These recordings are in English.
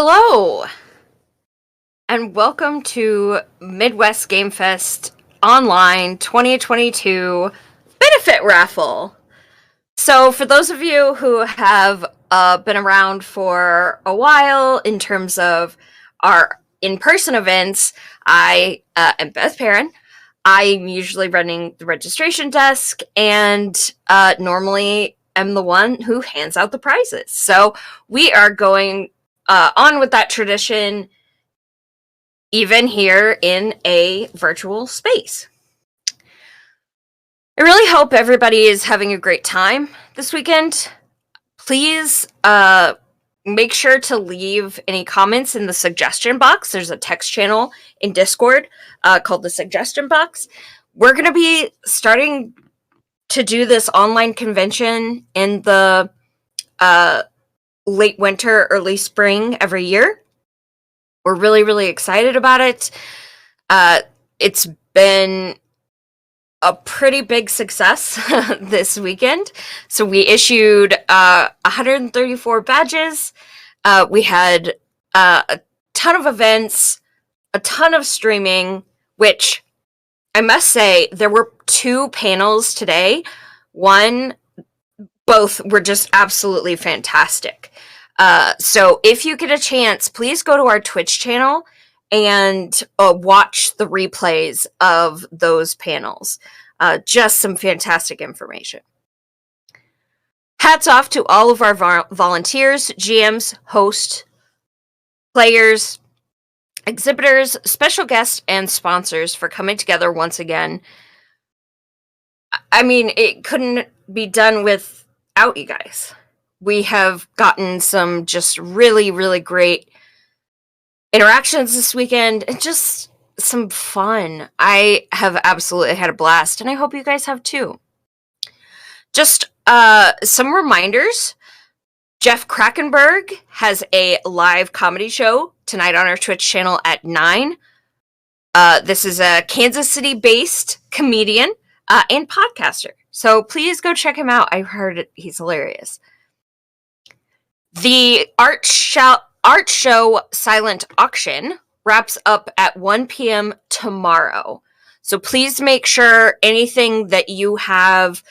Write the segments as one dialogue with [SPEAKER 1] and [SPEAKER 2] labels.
[SPEAKER 1] Hello, and welcome to Midwest GameFest Online 2022 Benefit Raffle. So for those of you who have been around for a while in terms of our in-person events, I am Beth Perrin. I'm usually running the registration desk and normally am the one who hands out the prizes. So we are going on with that tradition, even here in a virtual space. I really hope everybody is having a great time this weekend. Please make sure to leave any comments in the suggestion box. There's a text channel in Discord called the suggestion box. We're going to be starting to do this online convention in the late winter, early spring every year. We're really, really excited about it. It's been a pretty big success this weekend. So we issued 134 badges. We had a ton of events, a ton of streaming, which I must say, there were 2 panels today. Both were just absolutely fantastic. So if you get a chance, please go to our Twitch channel and watch the replays of those panels. Just some fantastic information. Hats off to all of our volunteers, GMs, hosts, players, exhibitors, special guests, and sponsors for coming together once again. I mean, it couldn't be done without you guys. We have gotten some just really, really great interactions this weekend and just some fun. I have absolutely had a blast, and I hope you guys have too. Just some reminders. Jeff Krakenberg has a live comedy show tonight on our Twitch channel at 9. This is a Kansas City-based comedian and podcaster. So please go check him out. I've heard he's hilarious. The art show Silent Auction wraps up at 1 p.m. tomorrow. So please make sure anything that you have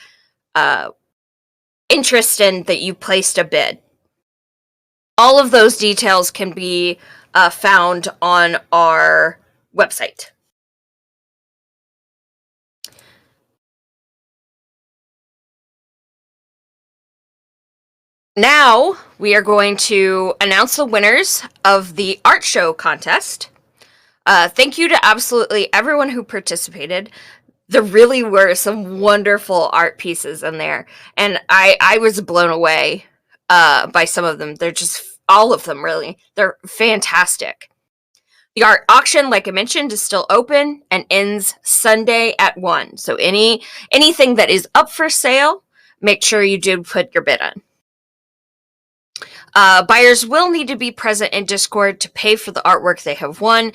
[SPEAKER 1] interest in that you placed a bid. All of those details can be found on our website. Now, we are going to announce the winners of the art show contest. Thank you to absolutely everyone who participated. There really were some wonderful art pieces in there, and I was blown away by some of them. They're just, all of them really, they're fantastic. The art auction, like I mentioned, is still open and ends Sunday at 1. So anything that is up for sale, make sure you do put your bid on. Buyers will need to be present in Discord to pay for the artwork they have won.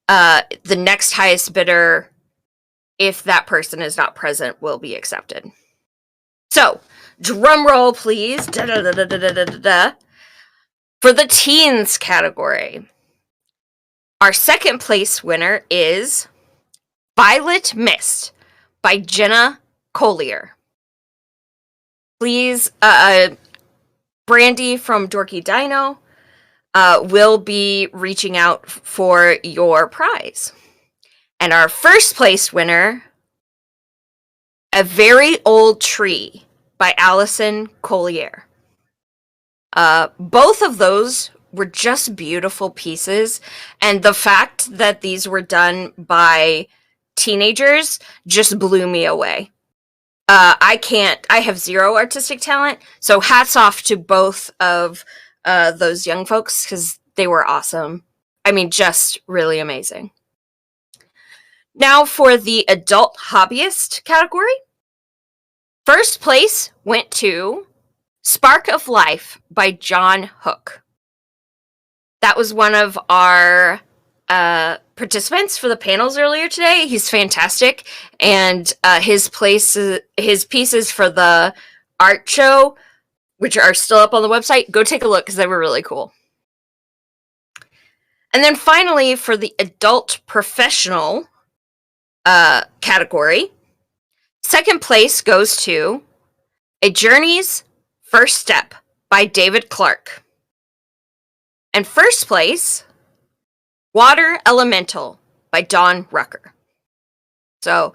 [SPEAKER 1] The next highest bidder, if that person is not present, will be accepted. So, drum roll, please. For the teens category, our second place winner is Violet Mist by Jenna Collier. Please, Brandy from Dorky Dino will be reaching out for your prize. And our first place winner, A Very Old Tree by Allison Collier. Both of those were just beautiful pieces, and the fact that these were done by teenagers just blew me away. I have zero artistic talent, so hats off to both of those young folks, because they were awesome. I mean, just really amazing. Now for the adult hobbyist category. First place went to Spark of Life by John Hook. That was one of our participants for the panels earlier today. He's fantastic, and his pieces for the art show, which are still up on the website, go take a look because they were really cool. And then finally, for the adult professional category, second place goes to A Journey's First Step by David Clark. And first place, Water Elemental by Dawn Rucker. So,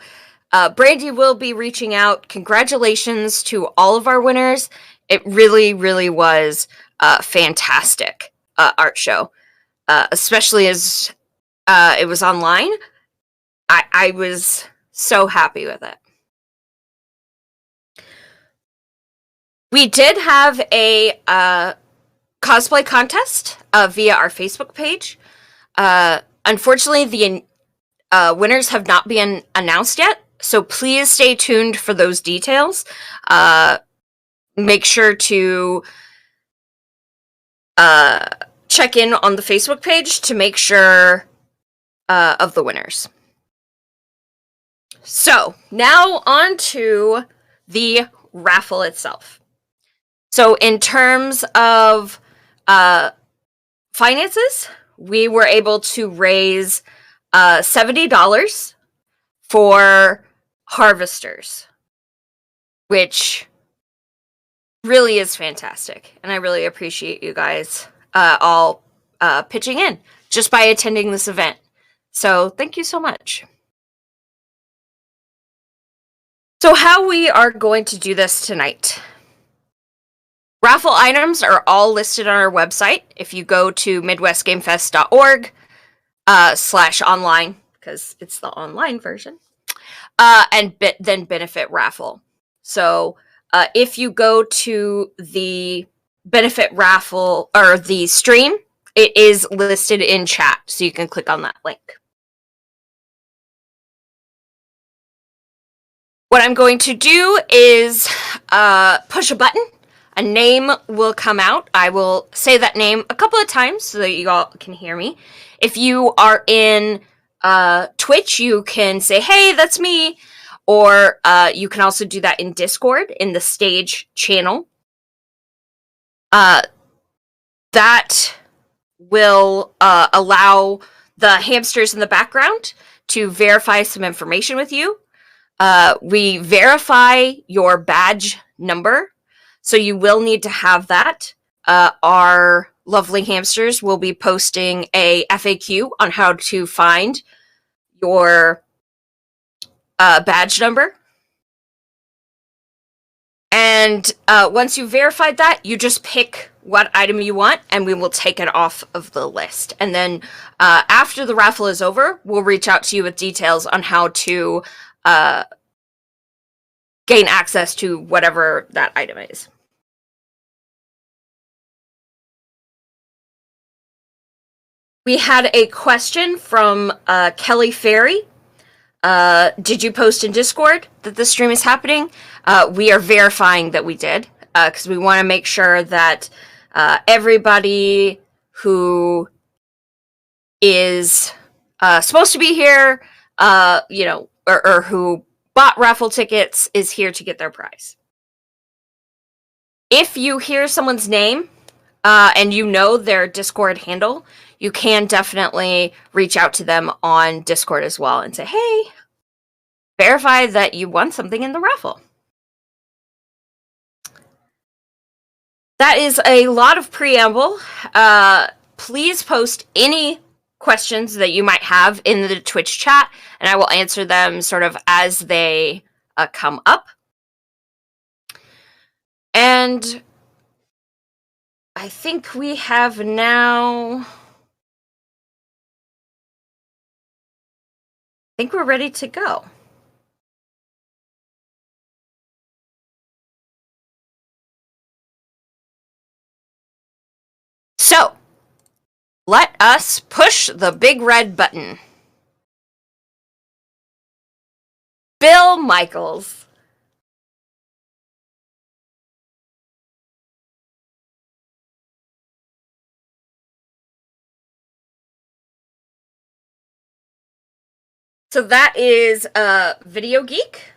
[SPEAKER 1] Brandy will be reaching out. Congratulations to all of our winners. It really, really was a fantastic art show, especially as it was online. I was so happy with it. We did have a cosplay contest via our Facebook page. Unfortunately, the winners have not been announced yet, so please stay tuned for those details. Make sure to check in on the Facebook page to make sure of the winners. So, now on to the raffle itself. So, in terms of finances, we were able to raise $70 for harvesters, which really is fantastic. And I really appreciate you guys all pitching in just by attending this event. So thank you so much. So how we are going to do this tonight. Raffle items are all listed on our website. If you go to midwestgamefest.org /online, because it's the online version, and then benefit raffle. So if you go to the benefit raffle or the stream, it is listed in chat, so you can click on that link. What I'm going to do is push a button. A name will come out. I will say that name a couple of times so that you all can hear me. If you are in Twitch, you can say, hey, that's me. Or you can also do that in Discord, in the stage channel. That will allow the hamsters in the background to verify some information with you. We verify your badge number, so you will need to have that. Our lovely hamsters will be posting a FAQ on how to find your badge number. And once you've verified that, you just pick what item you want, and we will take it off of the list. And then after the raffle is over, we'll reach out to you with details on how to gain access to whatever that item is. We had a question from Kelly Ferry. Did you post in Discord that the stream is happening? We are verifying that we did, because we want to make sure that everybody who is supposed to be here, or who bought raffle tickets is here to get their prize. If you hear someone's name and you know their Discord handle, you can definitely reach out to them on Discord as well and say, hey, verify that you won something in the raffle. That is a lot of preamble. Please post any questions that you might have in the Twitch chat, and I will answer them sort of as they come up. And I think we have now... I think we're ready to go. So, let us push the big red button. Bill Michaels. So that is Video Geek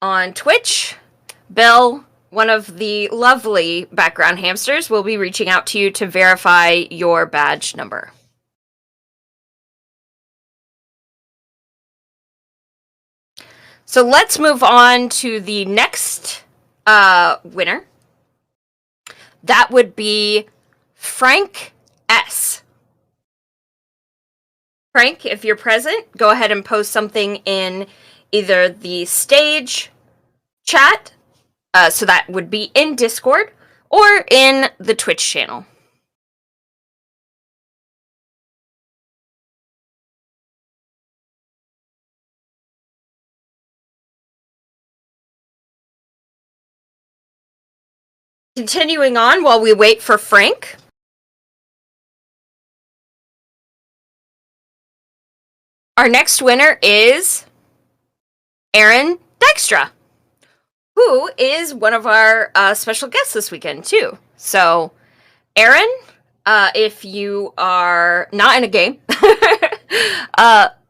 [SPEAKER 1] on Twitch. Bill, one of the lovely background hamsters, will be reaching out to you to verify your badge number. So let's move on to the next winner. That would be Frank S. Frank, if you're present, go ahead and post something in either the stage chat, so that would be in Discord, or in the Twitch channel. Continuing on while we wait for Frank. Our next winner is Aaron Dykstra, who is one of our special guests this weekend, too. So, Aaron, if you are not in a game,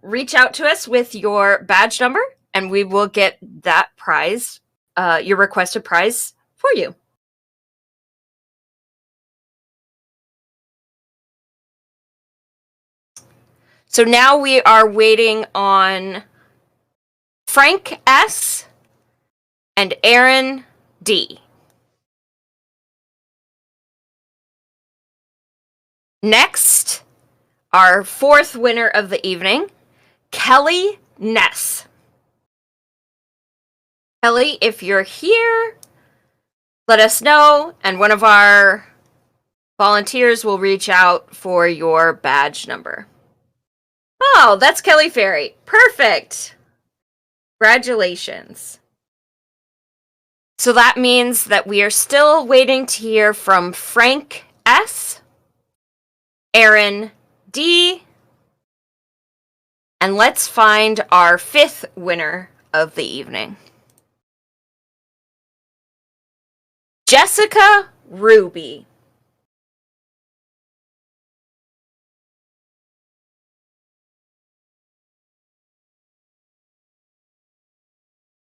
[SPEAKER 1] reach out to us with your badge number, and we will get that prize, your requested prize, for you. So now we are waiting on Frank S. and Aaron D. Next, our fourth winner of the evening, Kelly Ness. Kelly, if you're here, let us know, and one of our volunteers will reach out for your badge number. Oh, that's Kelly Ferry. Perfect. Congratulations. So that means that we are still waiting to hear from Frank S., Aaron D., and let's find our fifth winner of the evening. Jessica Ruby.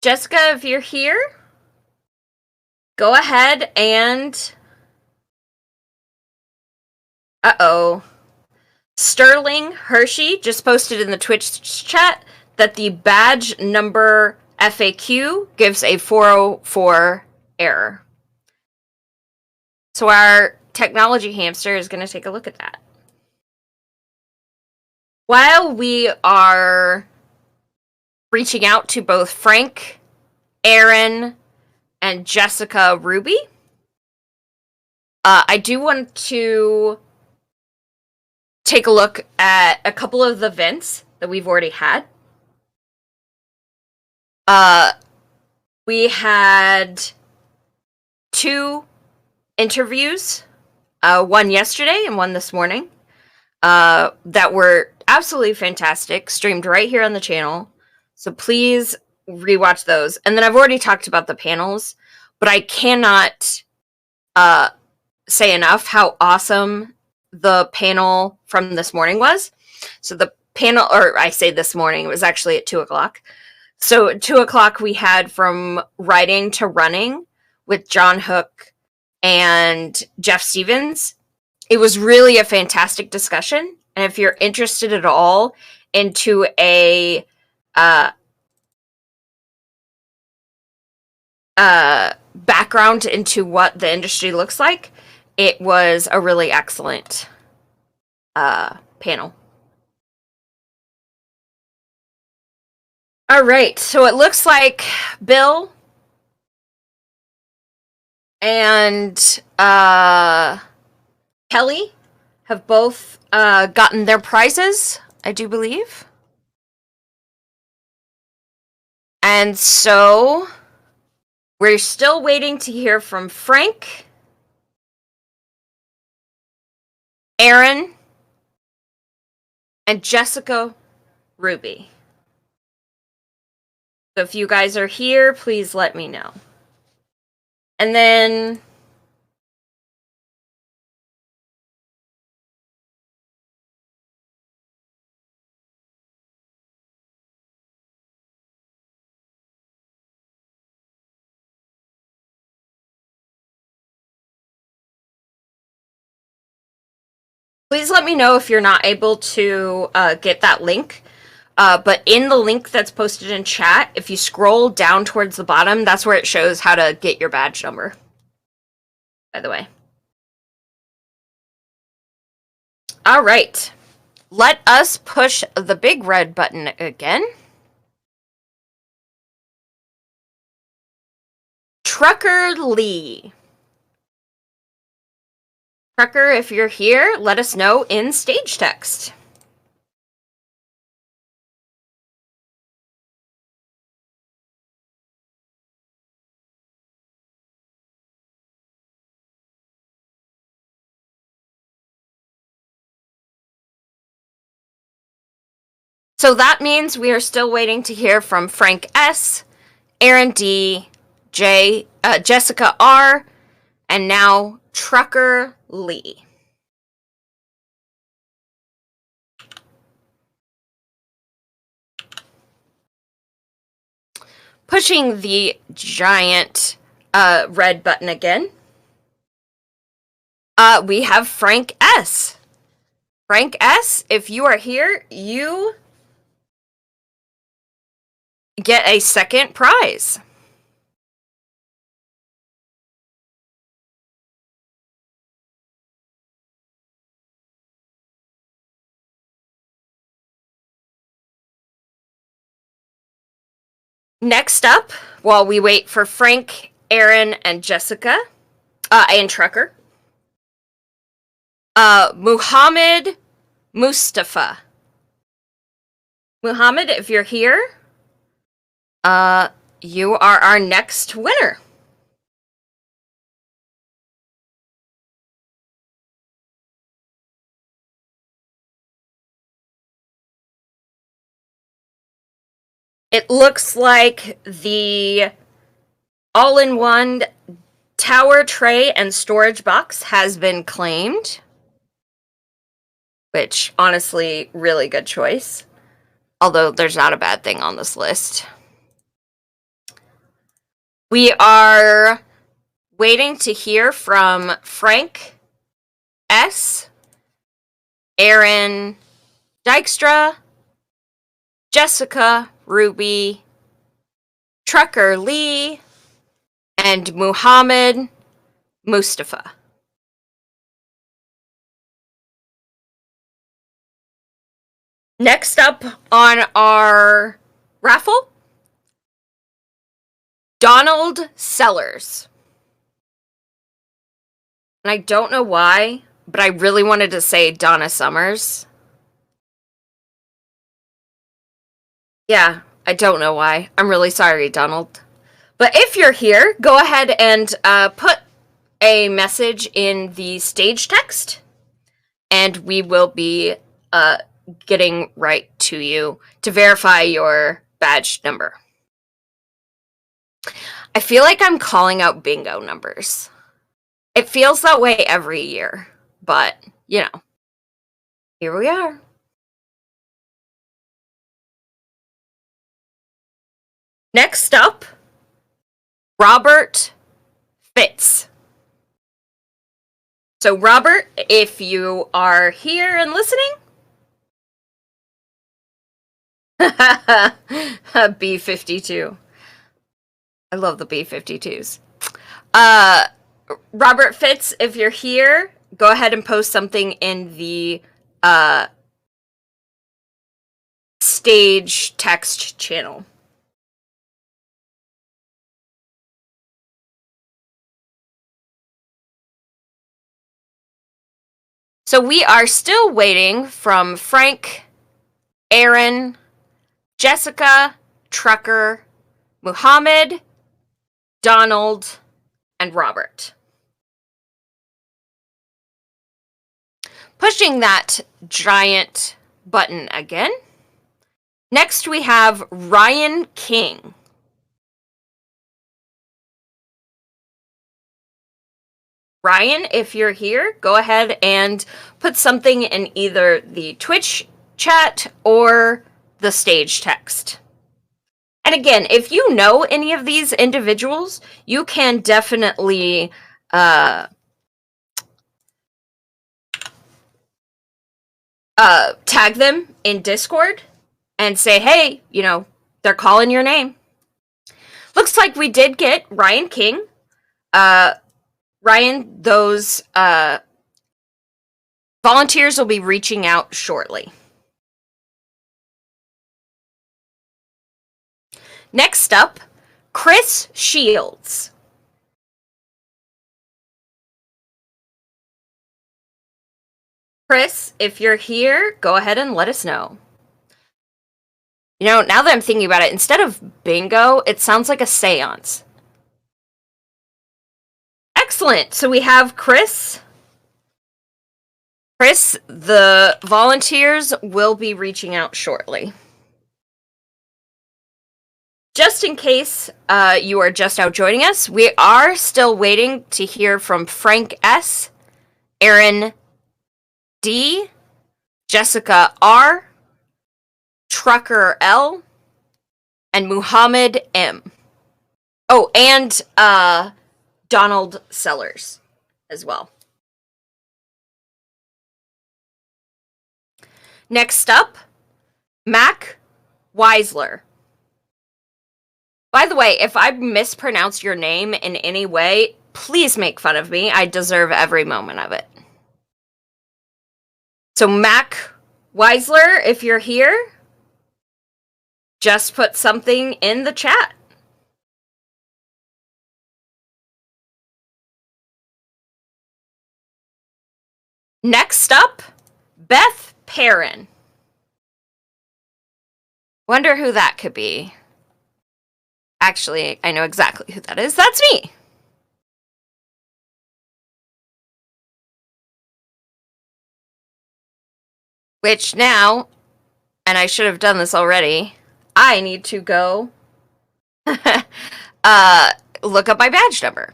[SPEAKER 1] Jessica, if you're here, go ahead and... Sterling Hershey just posted in the Twitch chat that the badge number FAQ gives a 404 error. So our technology hamster is going to take a look at that. While we are reaching out to both Frank, Aaron, and Jessica Ruby, I do want to take a look at a couple of the events that we've already had. We had 2 interviews, one yesterday and one this morning, that were absolutely fantastic, streamed right here on the channel. So please rewatch those. And then I've already talked about the panels, but I cannot say enough how awesome the panel from this morning was. So the panel, or I say this morning, it was actually at 2 o'clock. So at 2 o'clock we had From Writing to Running with John Hook and Jeff Stevens. It was really a fantastic discussion. And if you're interested at all into a background into what the industry looks like, it was a really excellent panel. All right, so it looks like Bill and Kelly have both gotten their prizes, I do believe. And so we're still waiting to hear from Frank, Aaron, and Jessica Ruby. So if you guys are here, please let me know. And then please let me know if you're not able to get that link But in the link that's posted in chat, if you scroll down towards the bottom, that's where it shows how to get your badge number. By the way. All right. Let us push the big red button again. Trucker Lee. Trucker, if you're here, let us know in stage text. So that means we are still waiting to hear from Frank S., Aaron D., Jessica R., and now Trucker Lee. Pushing the giant red button again. We have Frank S. Frank S., if you are here, you get a second prize. Next up, while we wait for Frank, Aaron, and Jessica, and Trucker, Muhammad Mustafa. Muhammad, if you're here, you are our next winner. It looks like the all-in-one tower tray and storage box has been claimed. Which, honestly, really good choice. Although there's not a bad thing on this list. We are waiting to hear from Frank S., Aaron Dykstra, Jessica, Ruby, Trucker Lee, and Muhammad Mustafa. Next up on our raffle, Donald Sellers. And I don't know why, but I really wanted to say Donna Summers. Yeah, I don't know why. I'm really sorry, Donald. But if you're here, go ahead and put a message in the stage text, and we will be getting right to you to verify your badge number. I feel like I'm calling out bingo numbers. It feels that way every year, but, you know, here we are. Next up, Robert Fitz. So, Robert, if you are here and listening, B-52. I love the B-52s. Robert Fitz, if you're here, go ahead and post something in the stage text channel. So we are still waiting from Frank, Aaron, Jessica, Trucker, Muhammad, Donald, and Robert. Pushing that giant button again. Next we have Ryan King. Ryan, if you're here, go ahead and put something in either the Twitch chat or the stage text. And again, if you know any of these individuals, you can definitely tag them in Discord and say, hey, they're calling your name. Looks like we did get Ryan King. Ryan, those volunteers will be reaching out shortly. Next up, Chris Shields. Chris, if you're here, go ahead and let us know. Now that I'm thinking about it, instead of bingo, it sounds like a seance. Excellent. So we have Chris. Chris, the volunteers will be reaching out shortly. Just in case you are just out joining us, we are still waiting to hear from Frank S., Aaron D., Jessica R., Trucker L., and Muhammad M. Oh, and Donald Sellers as well. Next up, Mac Weisler. By the way, if I mispronounce your name in any way, please make fun of me. I deserve every moment of it. So Mac Weisler, if you're here, just put something in the chat. Next up, Beth Perrin. Wonder who that could be. Actually, I know exactly who that is. That's me. Which now, and I should have done this already, I need to go look up my badge number.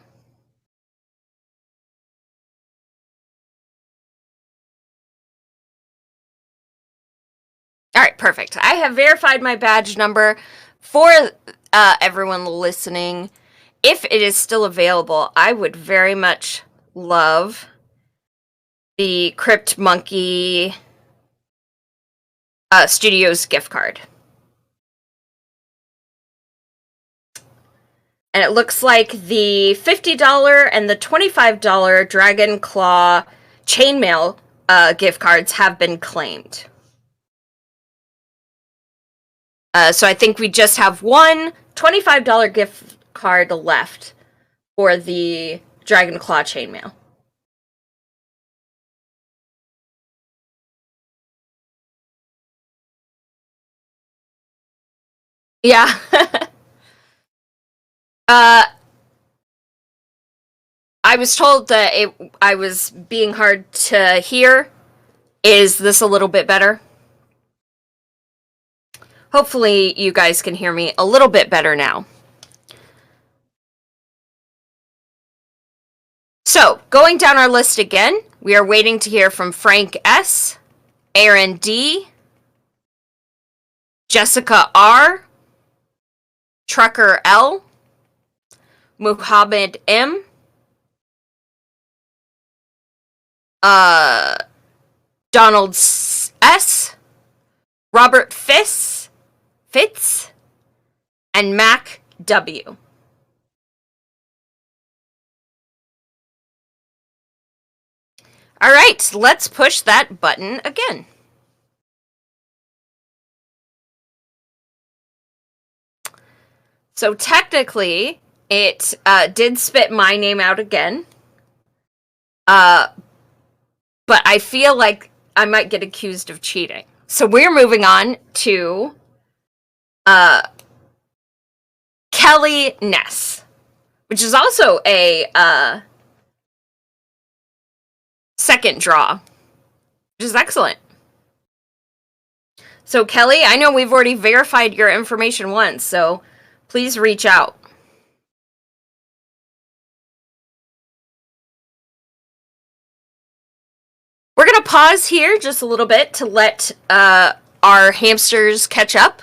[SPEAKER 1] All right, perfect. I have verified my badge number for everyone listening. If it is still available, I would very much love the Crypt Monkey Studios gift card. And it looks like the $50 and the $25 Dragon Claw chainmail gift cards have been claimed. So I think we just have one $25 gift card left for the Dragon Claw chainmail. Yeah. I was told that I was being hard to hear. Is this a little bit better? Hopefully you guys can hear me a little bit better now. So, going down our list again, we are waiting to hear from Frank S., Aaron D., Jessica R., Trucker L., Muhammad M., Donald S., Robert Fitz, and Mac W. All right, let's push that button again. So technically, it did spit my name out again. But I feel like I might get accused of cheating. So we're moving on to Kelly Ness, which is also a second draw, which is excellent. So Kelly, I know we've already verified your information once, so please reach out. We're going to pause here just a little bit to let our hamsters catch up.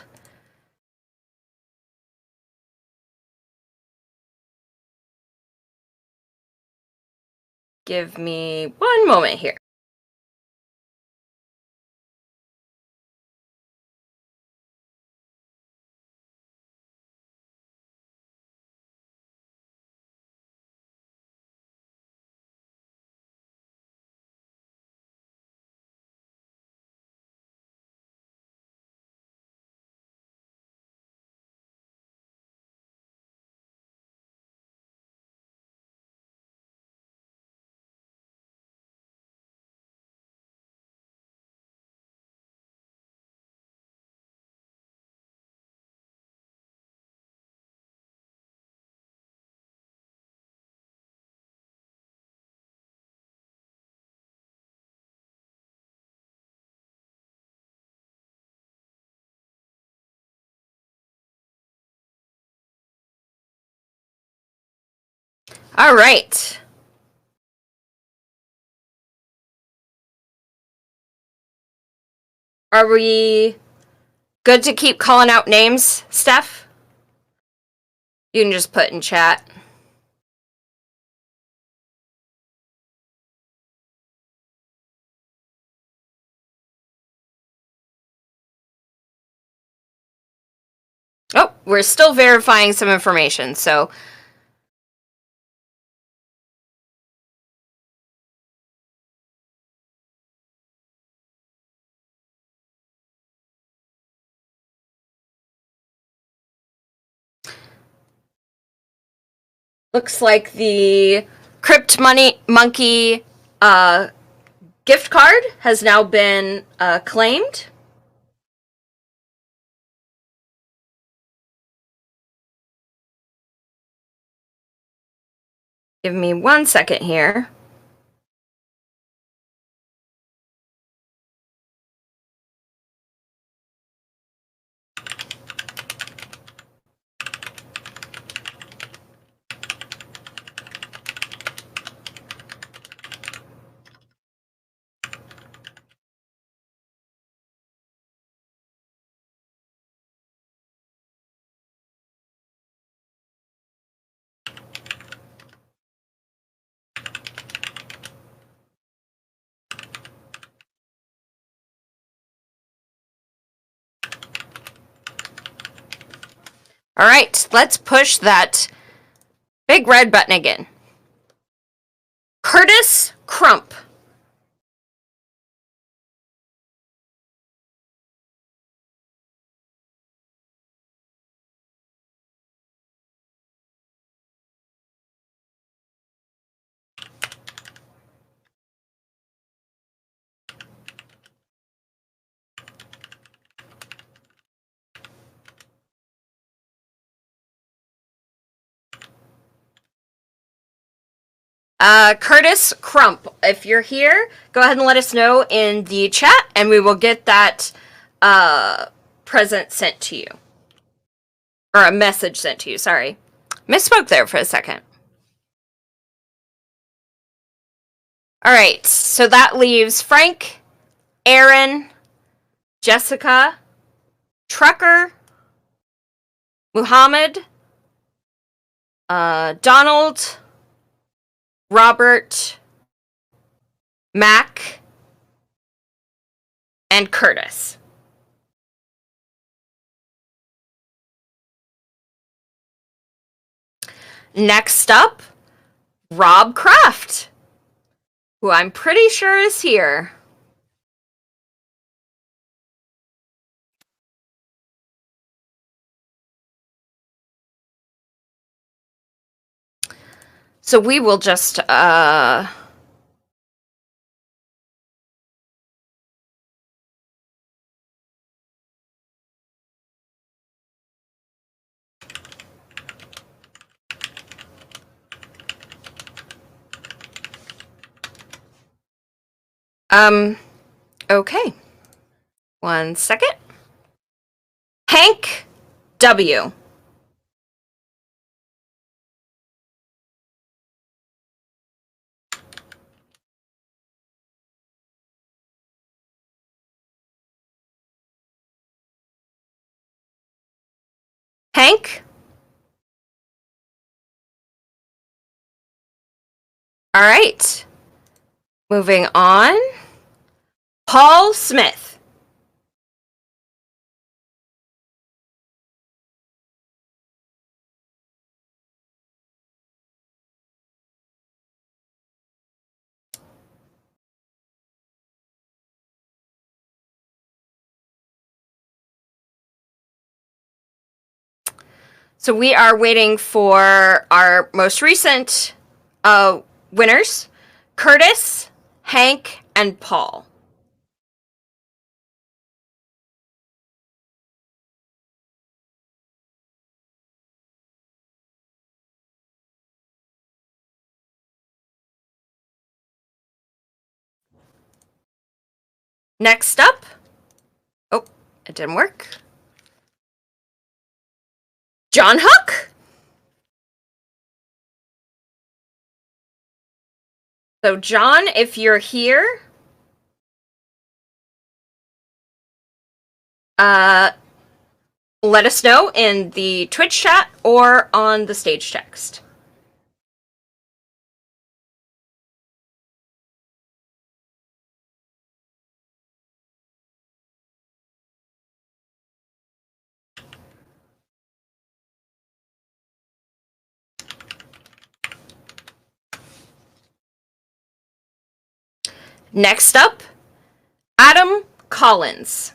[SPEAKER 1] Give me one moment here. All right. Are we good to keep calling out names, Steph? You can just put in chat. Oh, we're still verifying some information, so... Looks like the Crypt Monkey gift card has now been claimed. Give me 1 second here. All right, let's push that big red button again. Curtis Crump. Curtis Crump, if you're here, go ahead and let us know in the chat, and we will get that present sent to you. Or a message sent to you, sorry. Misspoke there for a second. Alright, so that leaves Frank, Aaron, Jessica, Trucker, Muhammad, Donald, Robert, Mac, and Curtis. Next up, Rob Kraft, who I'm pretty sure is here. So we will just, okay. 1 second. Hank W. Hank? All right. Moving on. Paul Smith. So we are waiting for our most recent winners, Curtis, Hank, and Paul. Next up, oh, it didn't work. John Hook. So, John, if you're here, let us know in the Twitch chat or on the stage text. Next up, Adam Collins.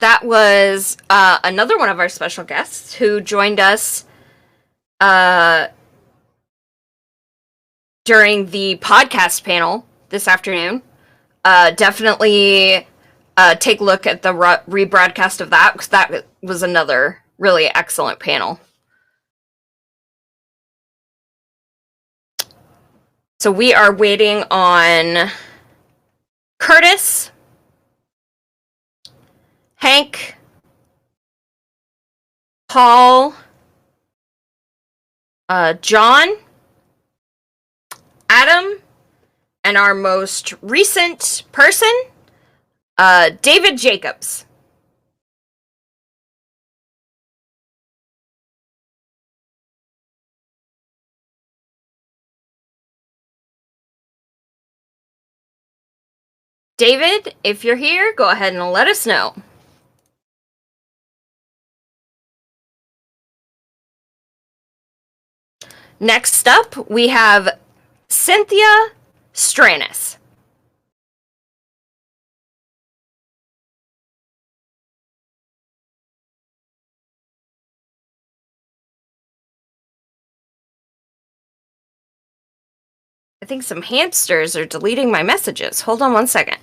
[SPEAKER 1] That was another one of our special guests who joined us during the podcast panel this afternoon. Definitely take a look at the rebroadcast of that, because that was another really excellent panel. So we are waiting on Curtis, Hank, Paul, John, Adam, and our most recent person, David Jacobs. David, if you're here, go ahead and let us know. Next up, we have Cynthia Stranis. I think some hamsters are deleting my messages. Hold on one second.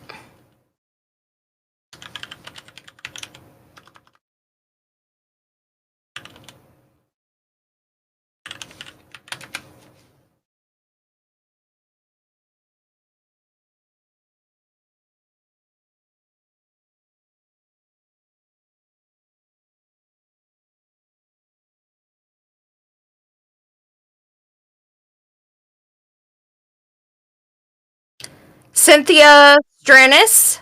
[SPEAKER 1] Cynthia Stranis,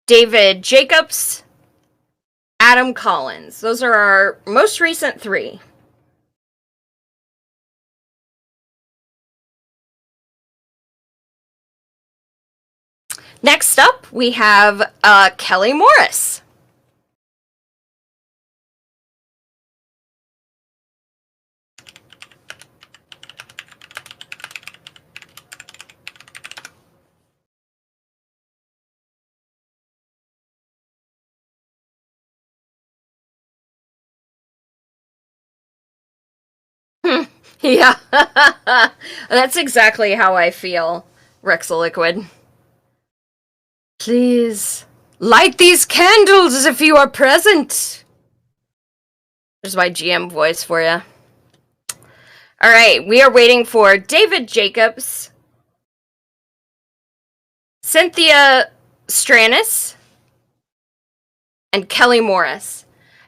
[SPEAKER 1] David Jacobs, Adam Collins. Those are our most recent three. Next up, we have Kelly Morris. Yeah, that's exactly how I feel, Rexaliquid. Please, light these candles if you are present. There's my GM voice for you. All right, we are waiting for David Jacobs, Cynthia Stranis, and Kelly Morris.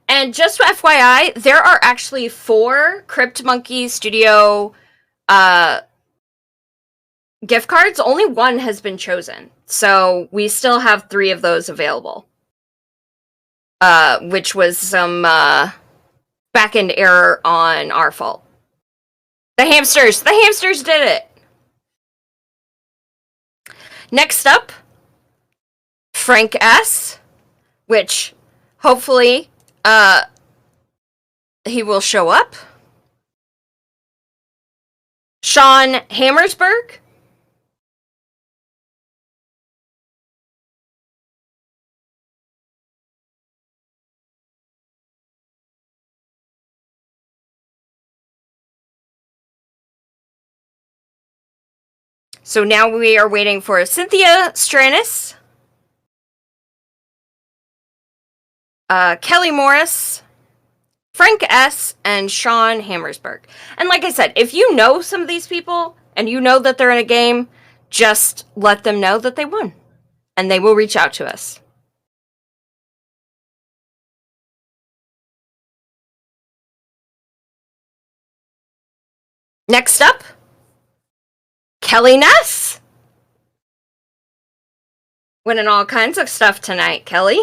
[SPEAKER 1] And just FYI, there are actually 4 Crypt Monkey Studio gift cards. Only one has been chosen. So we still have 3 of those available. Which was some back-end error on our fault. The hamsters did it. Next up, Frank S., which hopefully he will show up. Sean Hammersberg. So now we are waiting for Cynthia Stranis, Kelly Morris, Frank S., and Sean Hammersberg. And like I said, if you know some of these people and you know that they're in a game, just let them know that they won. And they will reach out to us. Next up, Kelly Ness. Winning all kinds of stuff tonight, Kelly.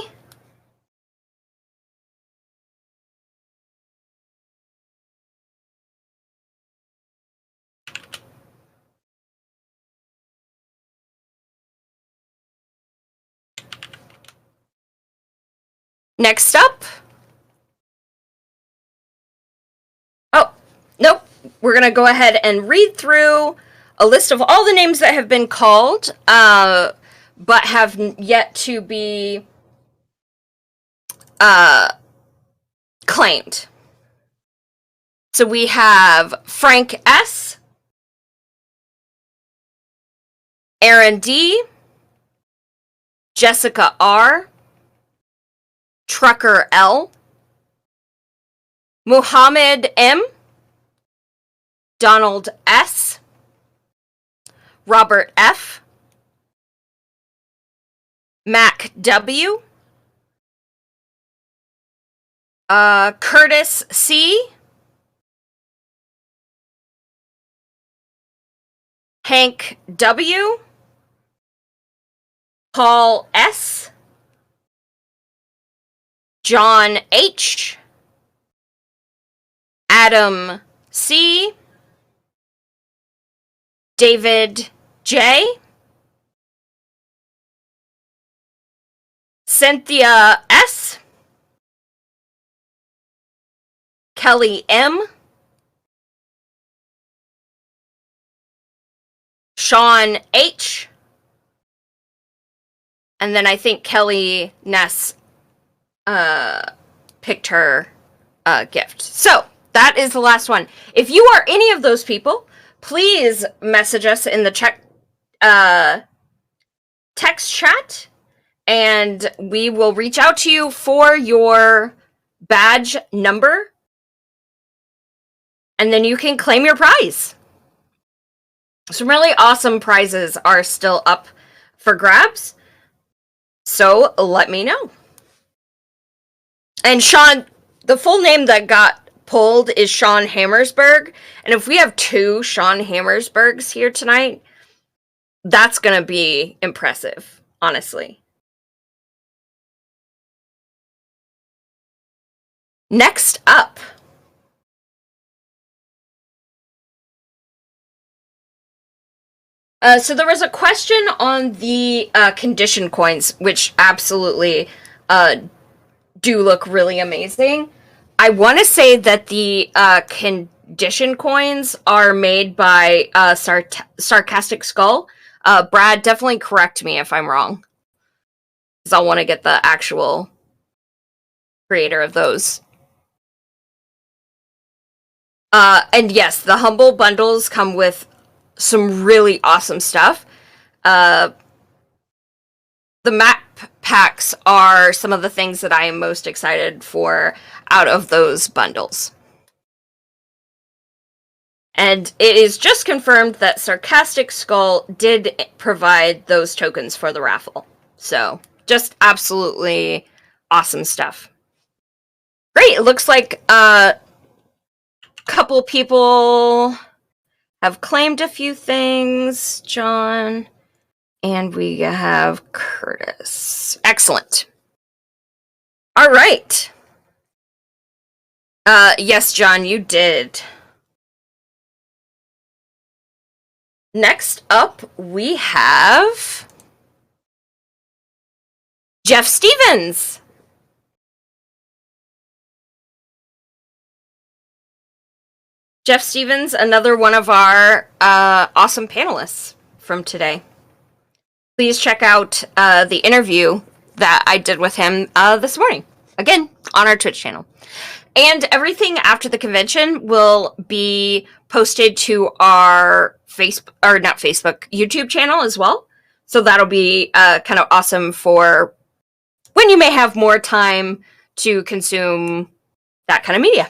[SPEAKER 1] Next up. Oh, nope. We're going to go ahead and read through a list of all the names that have been called, but have yet to be claimed. So we have Frank S., Aaron D., Jessica R., Trucker L., Muhammad M., Donald S., Robert F., Mac W., Curtis C., Hank W., Paul S., John H., Adam C., David J., Cynthia S., Kelly M., Sean H., and then I think Kelly Ness picked her gift. So that is the last one. If you are any of those people, please message us in the text chat, and we will reach out to you for your badge number, and then you can claim your prize. Some really awesome prizes are still up for grabs, so let me know. And Sean, the full name that got pulled is Sean Hammersberg, and if we have 2 Sean Hammersbergs here tonight, that's gonna be impressive, honestly. Next up, so there was a question on the condition coins, which absolutely do look really amazing. I want to say that the condition coins are made by Sarcastic Skull. Brad, definitely correct me if I'm wrong, because I'll want to get the actual creator of those. And yes, the Humble bundles come with some really awesome stuff. The map packs are some of the things that I am most excited for out of those bundles. And it is just confirmed that Sarcastic Skull did provide those tokens for the raffle. So, just absolutely awesome stuff. Great, it looks like a couple people have claimed a few things. John, and we have Curtis. Excellent. All right. Yes, John, you did. Next up, we have Jeff Stevens. Jeff Stevens, another one of our awesome panelists from today. Please check out the interview that I did with him this morning. Again, on our Twitch channel. And everything after the convention will be posted to our YouTube channel as well. So that'll be kind of awesome for when you may have more time to consume that kind of media.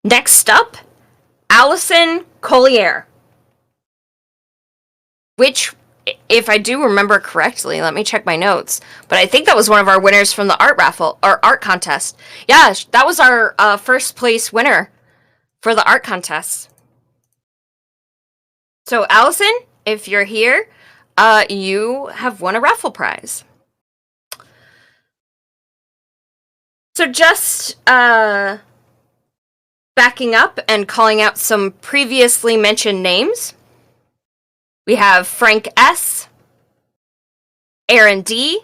[SPEAKER 1] Next up, Allison Collier. Which if I do remember correctly, let me check my notes. But I think that was one of our winners from the art raffle or art contest. Yeah, that was our first place winner for the art contest. So Allison, if you're here, you have won a raffle prize. So just backing up and calling out some previously mentioned names. We have Frank S., Aaron D.,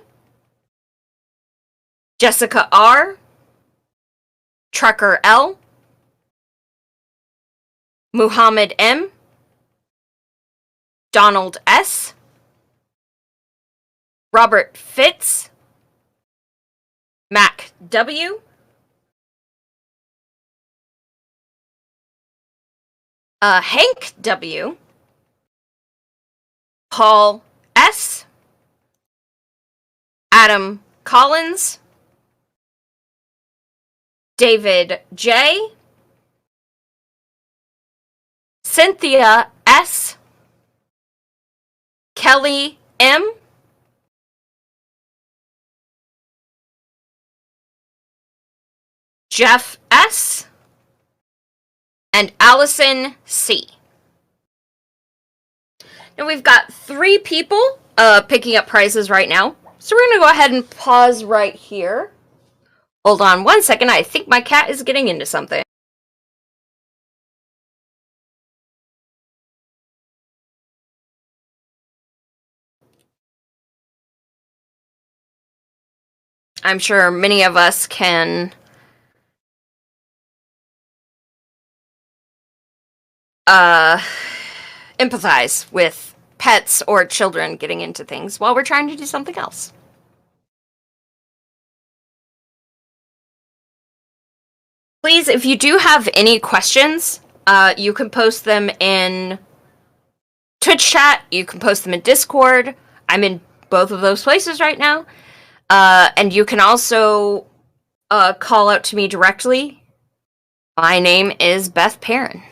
[SPEAKER 1] Jessica R., Trucker L., Muhammad M., Donald S., Robert Fitz, Mac W., Hank W., Paul S., Adam Collins, David J., Cynthia S., Kelly M., Jeff S., and Allison C. Now we've got 3 people picking up prizes right now. So we're going to go ahead and pause right here. Hold on one second. I think my cat is getting into something. I'm sure many of us can empathize with pets or children getting into things while we're trying to do something else. Please, if you do have any questions, you can post them in Twitch chat, you can post them in Discord. I'm in both of those places right now. And you can also call out to me directly. My name is Beth Perrin.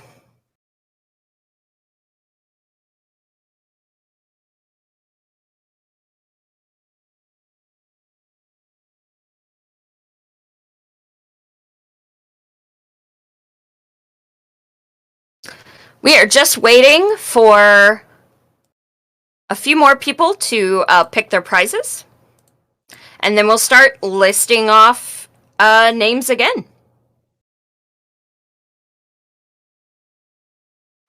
[SPEAKER 1] We are just waiting for a few more people to pick their prizes. And then we'll start listing off names again.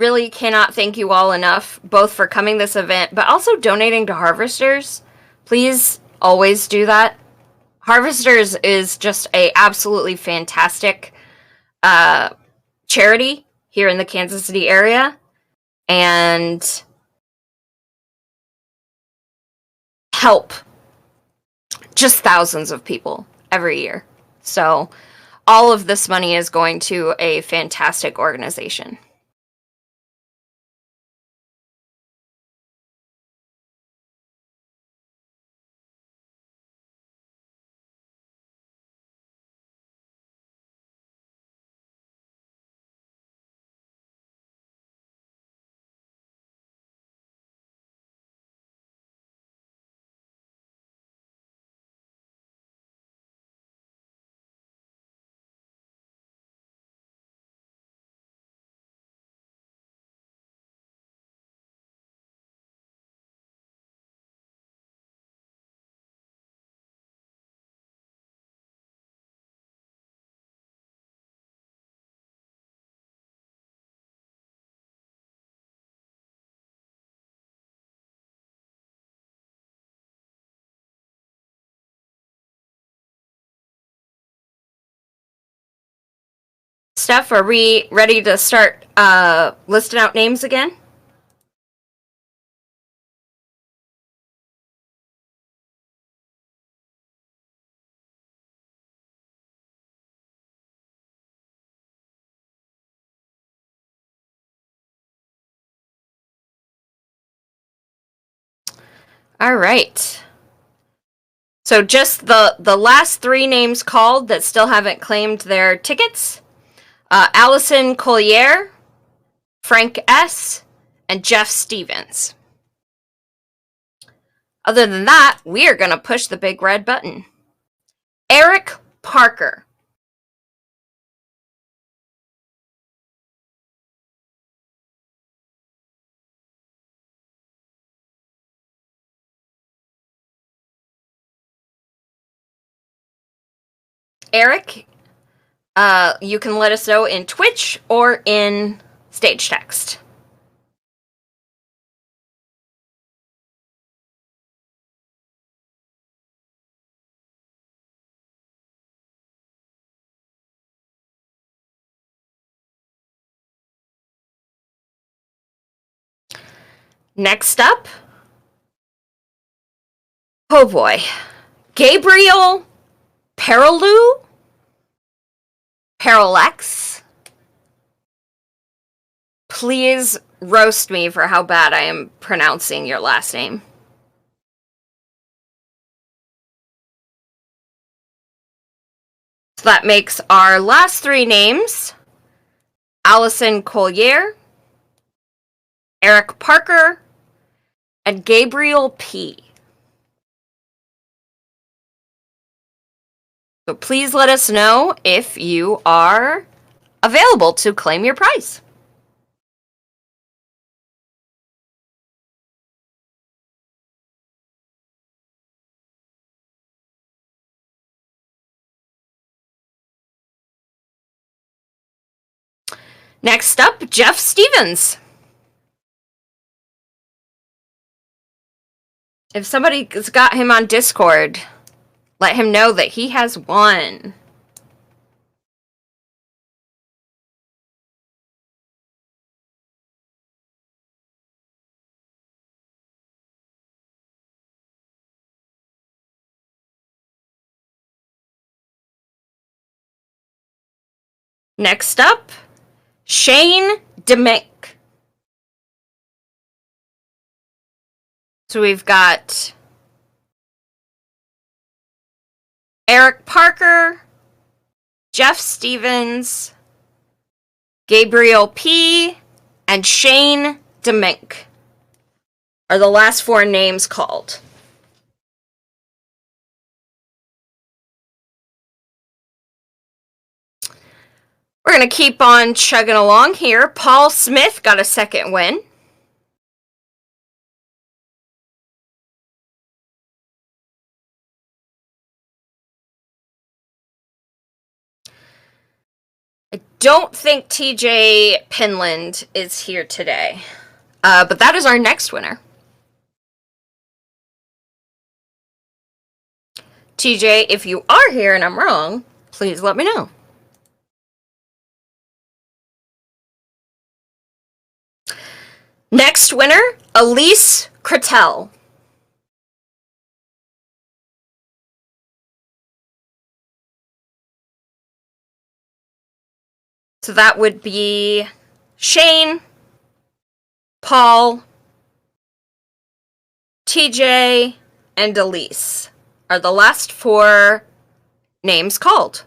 [SPEAKER 1] Really cannot thank you all enough, both for coming this event, but also donating to Harvesters. Please always do that. Harvesters is just a absolutely fantastic charity here in the Kansas City area, and help just thousands of people every year. So all of this money is going to a fantastic organization. Steph, are we ready to start listing out names again? All right. So just the last 3 names called that still haven't claimed their tickets. Allison Collier, Frank S., and Jeff Stevens. Other than that, we are going to push the big red button. Eric Parker. Eric, you can let us know in Twitch or in stage text. Next up, oh boy, Gabriel Parallax? Please roast me for how bad I am pronouncing your last name. So that makes our last three names Allison Collier, Eric Parker, and Gabriel P. So please let us know if you are available to claim your prize. Next up, Jeff Stevens. If somebody's got him on Discord, let him know that he has won. Next up, Shane Demick. So we've got Eric Parker, Jeff Stevens, Gabriel P, and Shane Demick are the last four names called. We're going to keep on chugging along here. Paul Smith got a second win. I don't think TJ Pinland is here today, but that is our next winner. TJ, if you are here and I'm wrong, please let me know. Next winner, Elise Cretell. So that would be Shane, Paul, TJ, and Elise are the last four names called.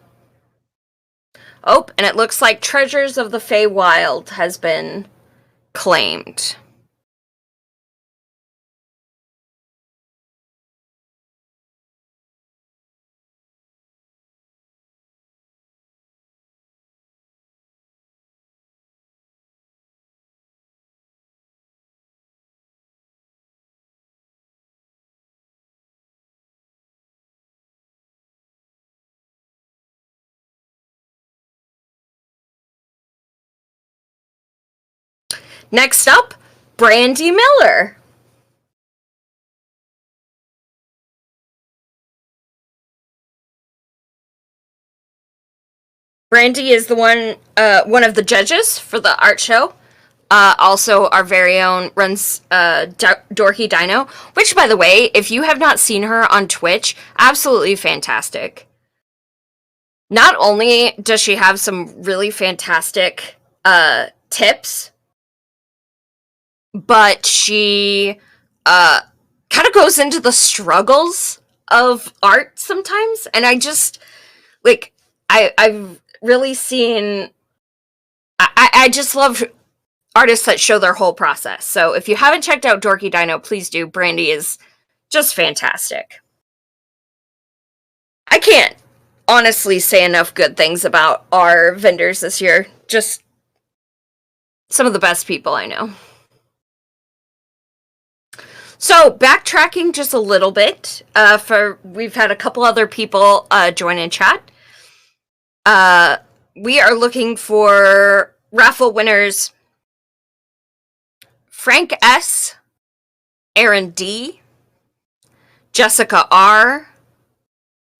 [SPEAKER 1] Oh, and it looks like Treasures of the Feywild has been claimed. Next up, Brandy Miller. Brandy is the one of the judges for the art show. Also, our very own runs Dorky Dino, which, by the way, if you have not seen her on Twitch, absolutely fantastic. Not only does she have some really fantastic tips, but she kind of goes into the struggles of art sometimes, and I just like I've really seen I just love artists that show their whole process. So if you haven't checked out Dorky Dino, please do. Brandy is Just fantastic. I can't honestly say enough good things about our vendors this year. Just some of the best people I know. So, backtracking just a little bit, we've had a couple other people join in chat. We are looking for raffle winners: Frank S., Aaron D., Jessica R.,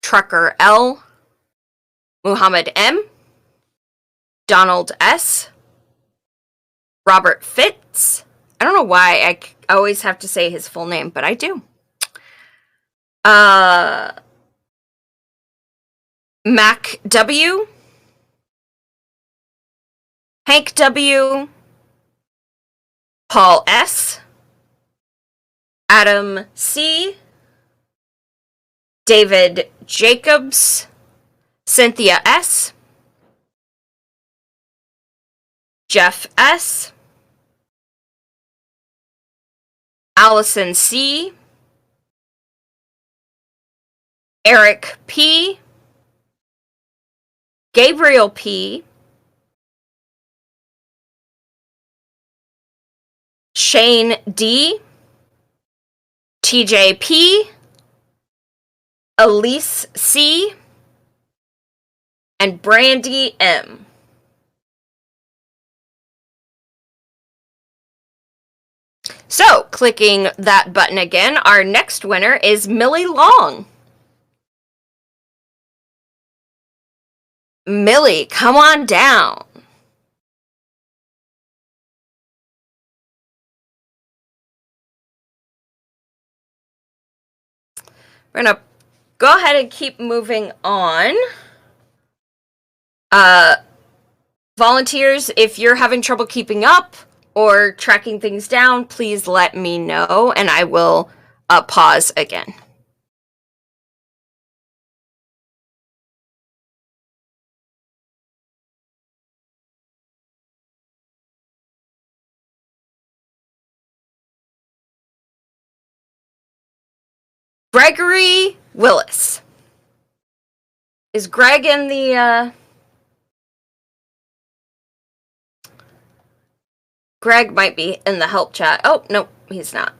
[SPEAKER 1] Trucker L., Muhammad M., Donald S., Robert Fitz. I don't know why I always have to say his full name, but I do. Mac W., Hank W., Paul S., Adam C., David Jacobs, Cynthia S., Jeff S., Allison C., Eric P., Gabriel P., Shane D., TJ P., Elise C., and Brandy M. So, clicking that button again, our next winner is Millie Long. Millie, come on down. We're going to go ahead and keep moving on. Volunteers, if you're having trouble keeping up or tracking things down, please let me know and I will pause again. Gregory Willis. Is Greg in the... Greg might be in the help chat. Oh, no, he's not.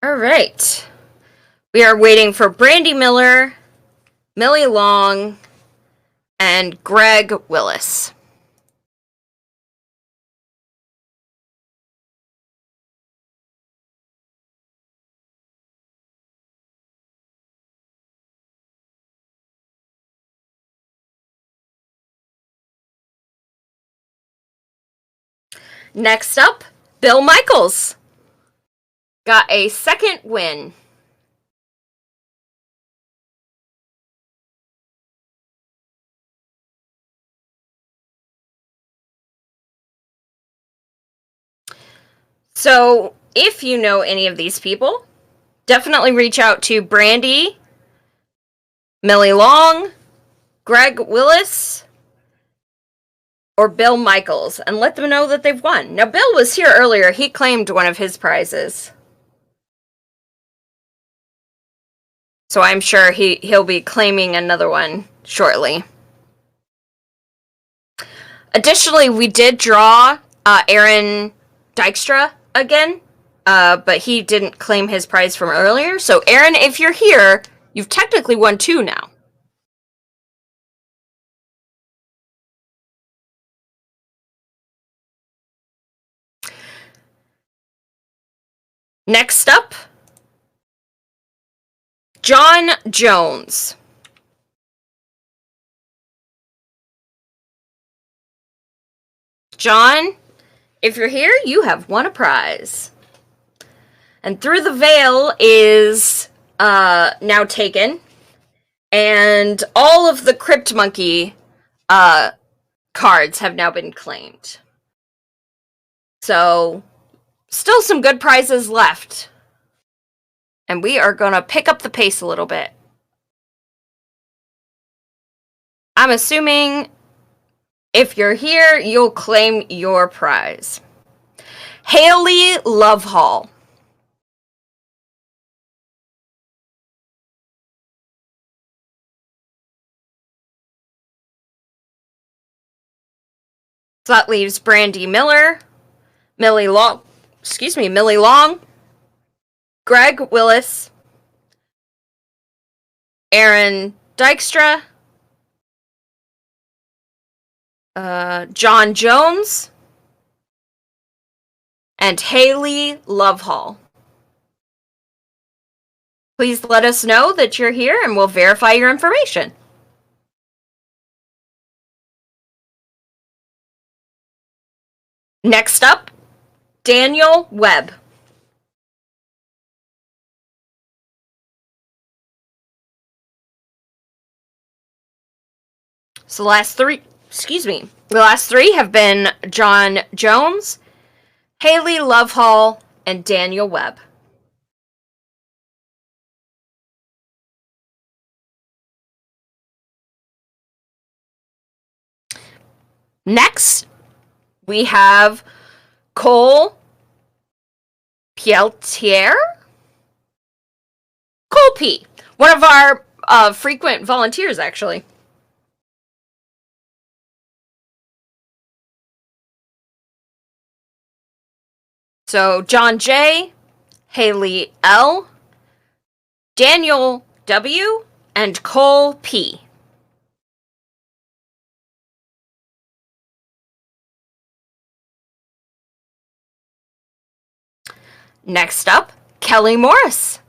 [SPEAKER 1] All right. We are waiting for Brandy Miller, Millie Long, and Greg Willis. Next up, Bill Michaels. Got a second win. So, if you know any of these people, definitely reach out to Brandy, Millie Long, Greg Willis, or Bill Michaels, and let them know that they've won. Now, Bill was here earlier. He claimed one of his prizes. So I'm sure he'll be claiming another one shortly. Additionally, we did draw Aaron Dykstra again, but he didn't claim his prize from earlier. So Aaron, if you're here, you've technically won 2 now. Next up, John Jones. John, if you're here, you have won a prize. And Through the Veil is now taken. And all of the Crypt Monkey cards have now been claimed. So, still some good prizes left. And we are going to pick up the pace a little bit. I'm assuming if you're here, you'll claim your prize. Haley Lovehall. So that leaves Brandy Miller, Millie Long, Greg Willis, Aaron Dykstra, John Jones, and Haley Lovehall. Please let us know that you're here and we'll verify your information. Next up, Daniel Webb. So the last three have been John Jones, Haley Lovehall, and Daniel Webb. Next, we have Cole Peltier? Cole P. One of our frequent volunteers, actually. So, John J., Haley L., Daniel W., and Cole P. Next up, Kelly Morris.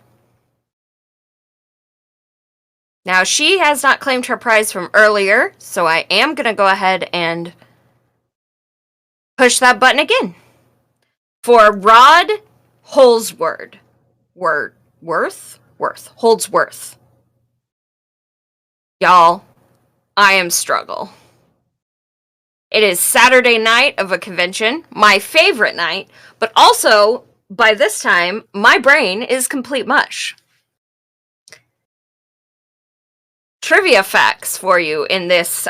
[SPEAKER 1] Now, she has not claimed her prize from earlier, so I am going to go ahead and push that button again. For Rod Holdsworth. Holdsworth. Y'all, I am struggle. It is Saturday night of a convention, my favorite night, but also, by this time, my brain is complete mush. Trivia facts for you in this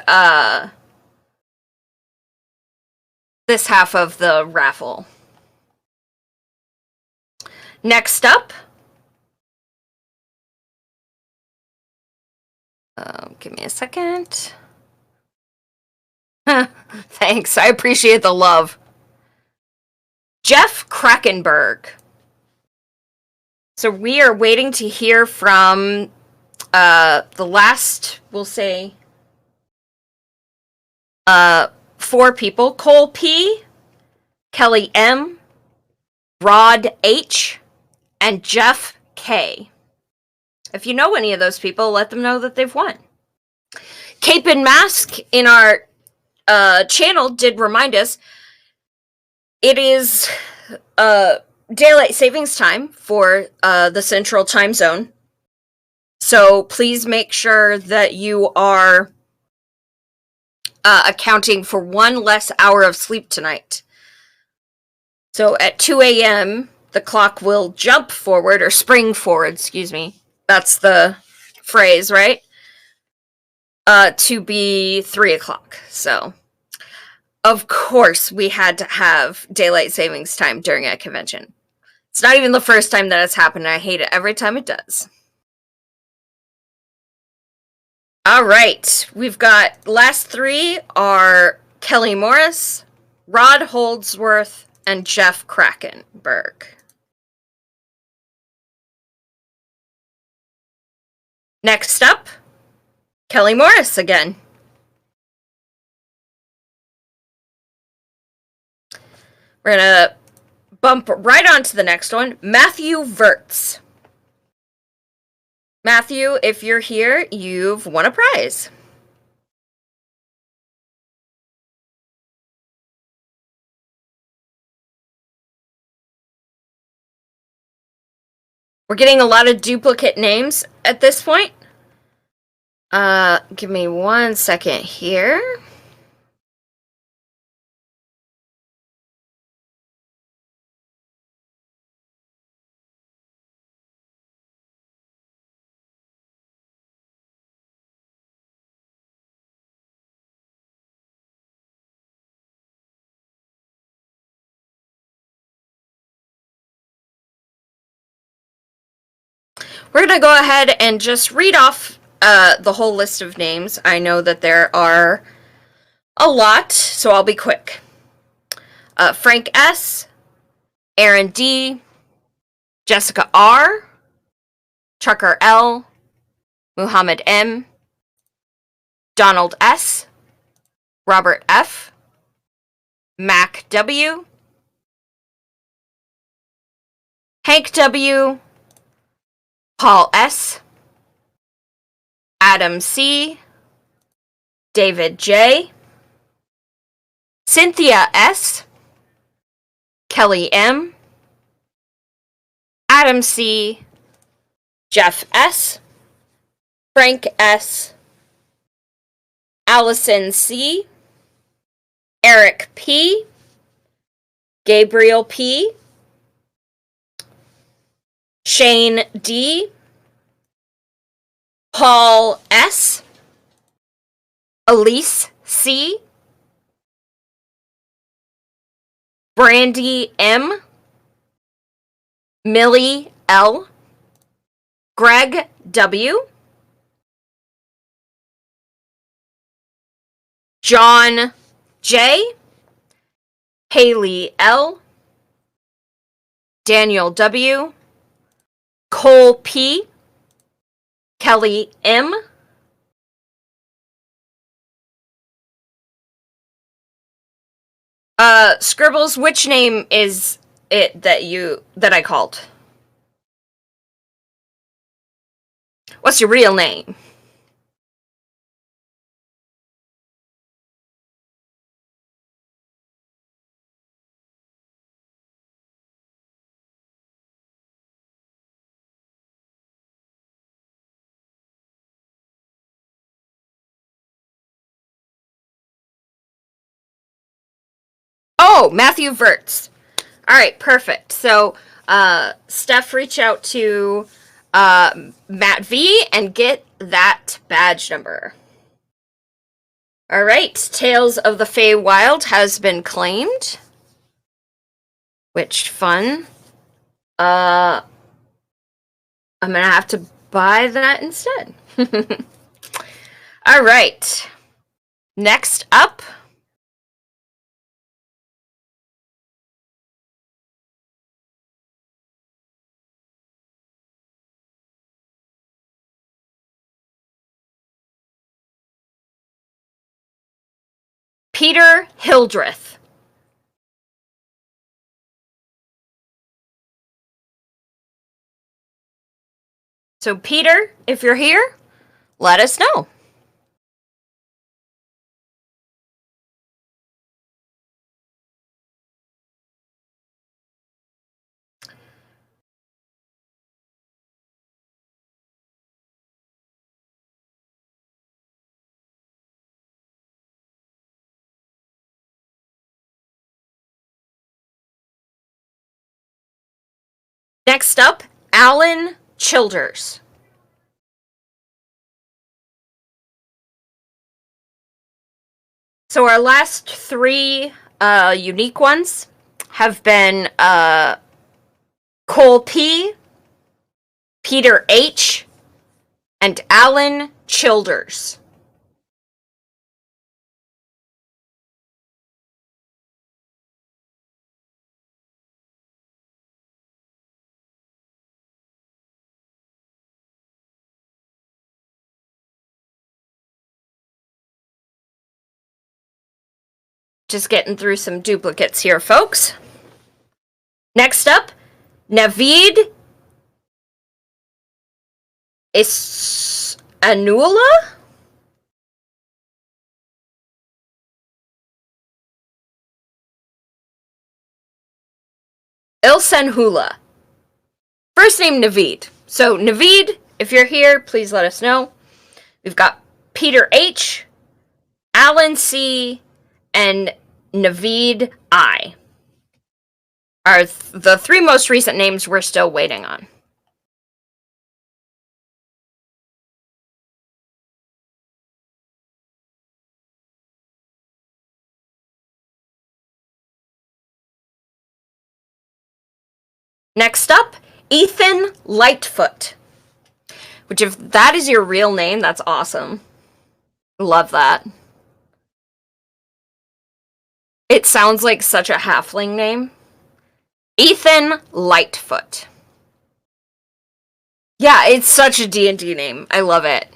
[SPEAKER 1] this half of the raffle. Next up, give me a second. Thanks, I appreciate the love. Jeff Krakenberg. So we are waiting to hear from the last, we'll say, 4 people. Cole P., Kelly M., Rod H., and Jeff K. If you know any of those people, let them know that they've won. Cape and Mask in our channel did remind us it is daylight savings time for the Central Time Zone. So please make sure that you are accounting for 1 less hour of sleep tonight. So at 2 a.m., the clock will jump forward, or spring forward, excuse me. That's the phrase, right? To be 3 o'clock. So, of course, we had to have daylight savings time during a convention. It's not even the first time that it's happened, and I hate it every time it does. All right, we've got last 3 are Kelly Morris, Rod Holdsworth, and Jeff Krakenberg. Next up, Kelly Morris again. We're gonna bump right on to the next one, Matthew Vertz. Matthew, if you're here, you've won a prize. We're getting a lot of duplicate names at this point. Give me 1 second here. We're going to go ahead and just read off the whole list of names. I know that there are a lot, so I'll be quick. Frank S., Aaron D., Jessica R., Trucker L., Muhammad M., Donald S., Robert F., Mac W., Hank W., Paul S., Adam C., David J., Cynthia S., Kelly M., Adam C., Jeff S., Frank S., Allison C., Eric P., Gabriel P., Shane D., Paul S., Elise C., Brandy M., Millie L., Greg W., John J., Haley L., Daniel W., Cole P., Kelly M., Scribbles, which name is it that I called? What's your real name? Oh, Matthew Verts. All right, perfect. So, Steph, reach out to Matt V and get that badge number. All right, Tales of the Feywild has been claimed. Which fun. I'm gonna have to buy that instead. All right. Next up. Peter Hildreth. So, Peter, if you're here, let us know. Next up, Alan Childers. So our last three unique ones have been Cole P., Peter H., and Alan Childers. Just getting through some duplicates here, folks. Next up, Naveed Anula? Ilsenhula. First name Naveed. So Naveed, if you're here, please let us know. We've got Peter H., Alan C., and Naveed I. Are the three most recent names we're still waiting on. Next up, Ethan Lightfoot. Which, if that is your real name, that's awesome. Love that. It sounds like such a halfling name. Ethan Lightfoot. Yeah, it's such a D&D name. I love it.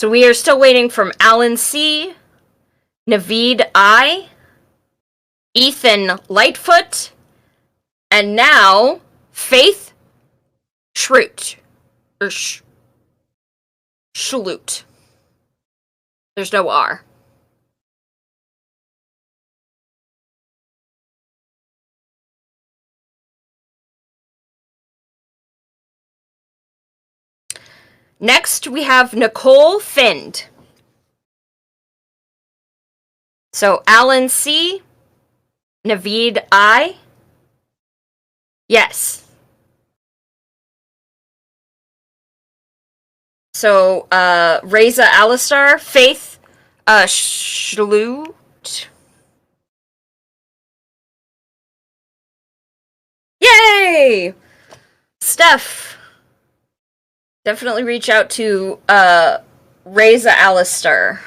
[SPEAKER 1] So we are still waiting from Alan C., Naveed I., Ethan Lightfoot, and now Faith Shroot. Or Shloot. There's no R. Next, we have Nicole Find. So, Alan C., Naveed I. Yes. So, Reza Alistar, Faith, Shloot. Yay! Steph. Definitely reach out to, Reza Alistar.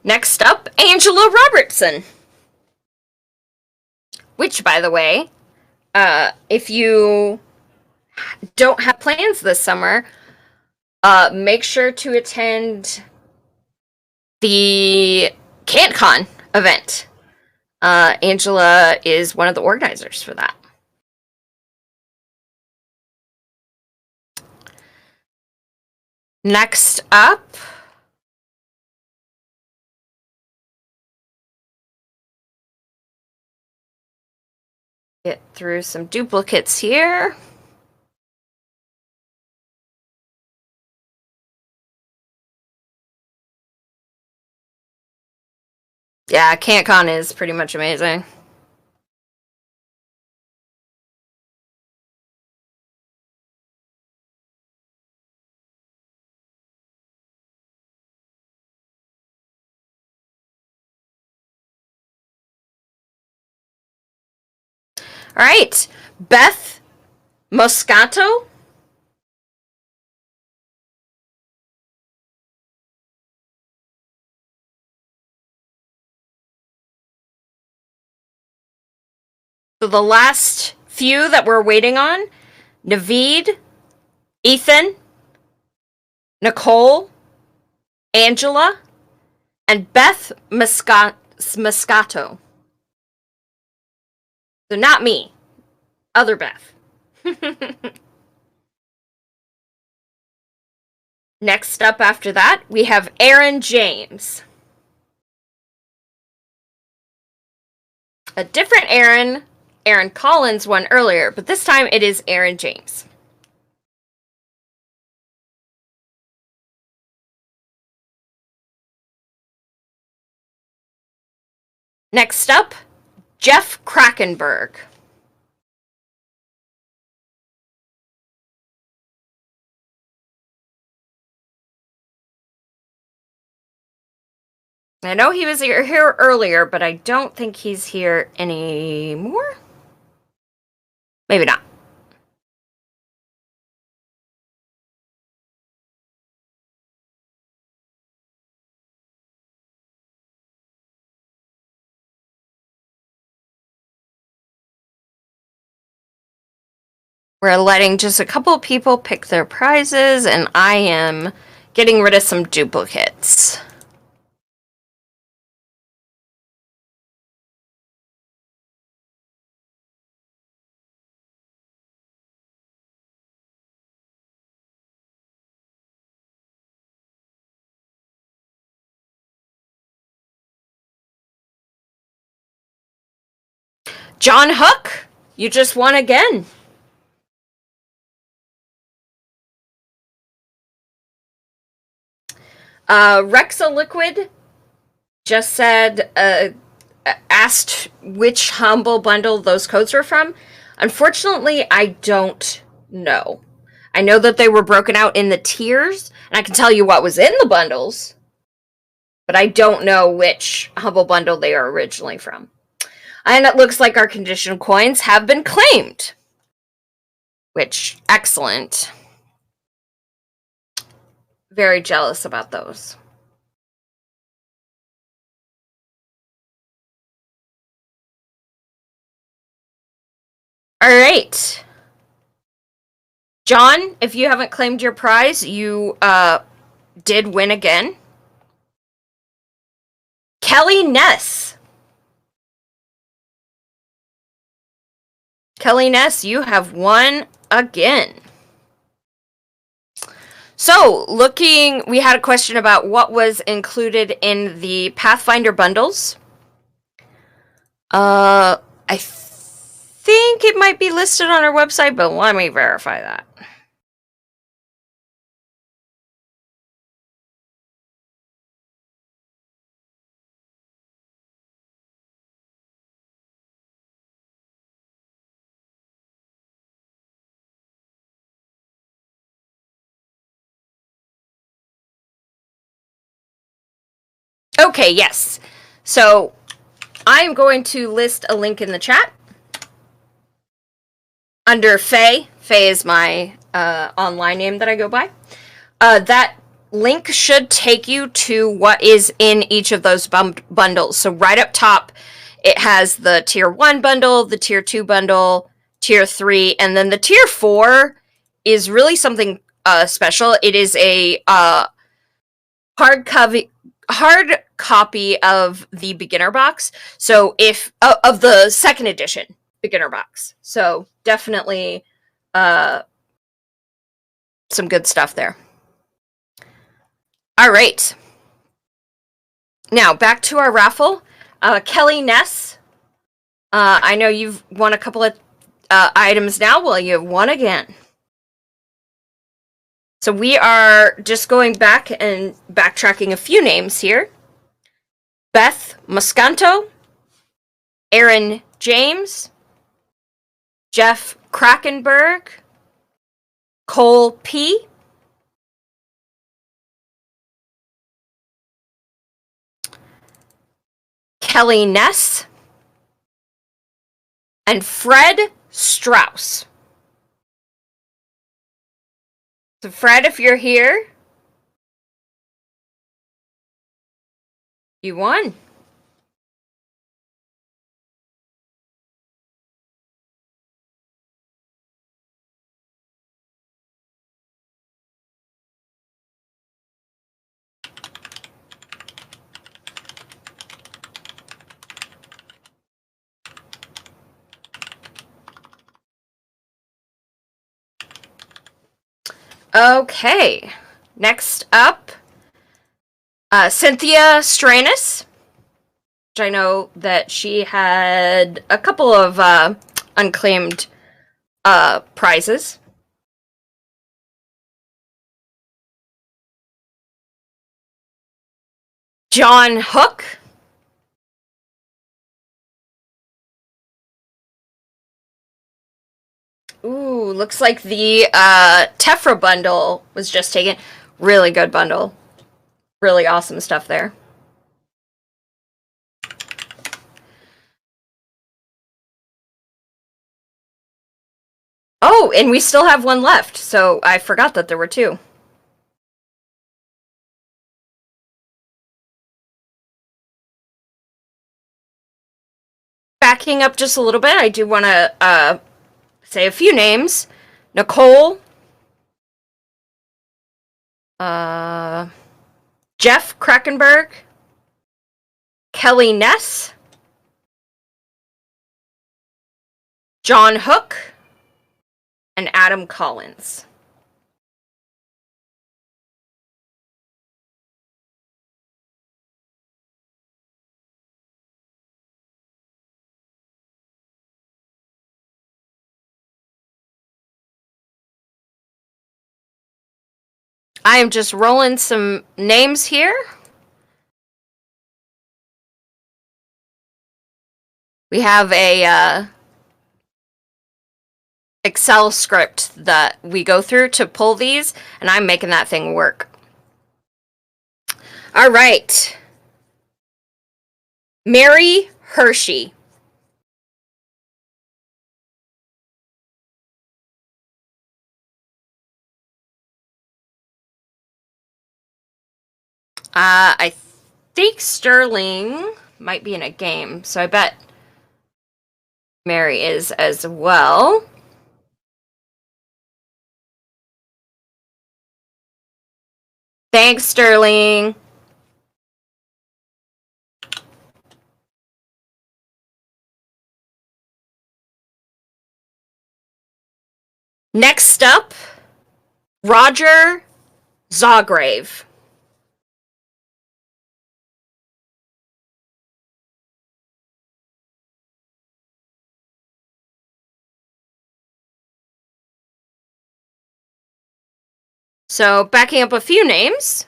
[SPEAKER 1] Next up, Angela Robertson. Which, by the way, if you don't have plans this summer, make sure to attend the CanCon event. Angela is one of the organizers for that. Next up, get through some duplicates here. Yeah, CanCon is pretty much amazing. All right, Beth Moscato. So the last few that we're waiting on, Naveed, Ethan, Nicole, Angela, and Beth Moscato. So not me, other Beth. Next up after that, we have Aaron James. A different Aaron. Aaron Collins won earlier, but this time it is Aaron James. Next up, Jeff Krakenberg. I know he was here earlier, but I don't think he's here anymore. Maybe not. We're letting just a couple people pick their prizes, and I am getting rid of some duplicates. John Hook, you just won again. Rexa Liquid just said asked which Humble Bundle those codes were from. Unfortunately, I don't know. I know that they were broken out in the tiers, and I can tell you what was in the bundles, but I don't know which Humble Bundle they are originally from. And it looks like our condition coins have been claimed, which, excellent. Very jealous about those. All right. John, if you haven't claimed your prize, you did win again. Kelly Ness. Kelly Ness, you have won again. So, we had a question about what was included in the Pathfinder bundles. I think it might be listed on our website, but let me verify that. Okay, yes. So, I'm going to list a link in the chat. Under Faye. Faye is my online name that I go by. That link should take you to what is in each of those bundles. So right up top, it has the Tier 1 bundle, the Tier 2 bundle, Tier 3, and then the Tier 4 is really something special. It is a hard copy of the beginner box. So of the second edition beginner box. So definitely some good stuff there. All right. Now back to our raffle. Kelly Ness, I know you've won a couple of items now. Well, you've won again. So we are just going back and backtracking a few names here. Beth Moscanto, Aaron James, Jeff Krakenberg, Cole P., Kelly Ness, and Fred Strauss. So Fred, if you're here, you won. Okay, next up, Cynthia Stranus, which I know that she had a couple of unclaimed prizes. John Hook, ooh, looks like the Tephra bundle was just taken. Really good bundle. Really awesome stuff there. Oh, and we still have one left, so I forgot that there were two. Backing up just a little bit, I do want to say a few names. Nicole, Jeff Krakenberg, Kelly Ness, John Hook, and Adam Collins. I am just rolling some names here. We have a Excel script that we go through to pull these, and I'm making that thing work. All right. Mary Hershey. I think Sterling might be in a game, so I bet Mary is as well. Thanks, Sterling. Next up, Roger Zawgrave. So, backing up a few names,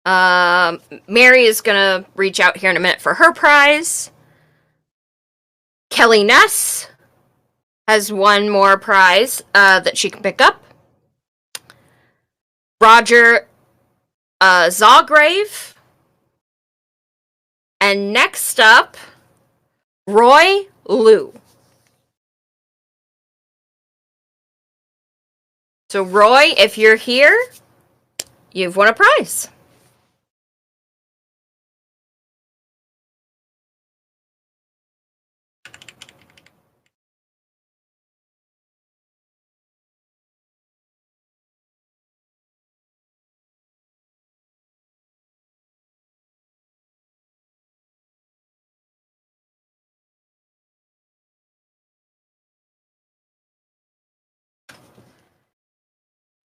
[SPEAKER 1] Mary is going to reach out here in a minute for her prize. Kelly Ness has one more prize that she can pick up. Roger Zawgrave. And next up, Roy Liu. So, Roy, if you're here, you've won a prize.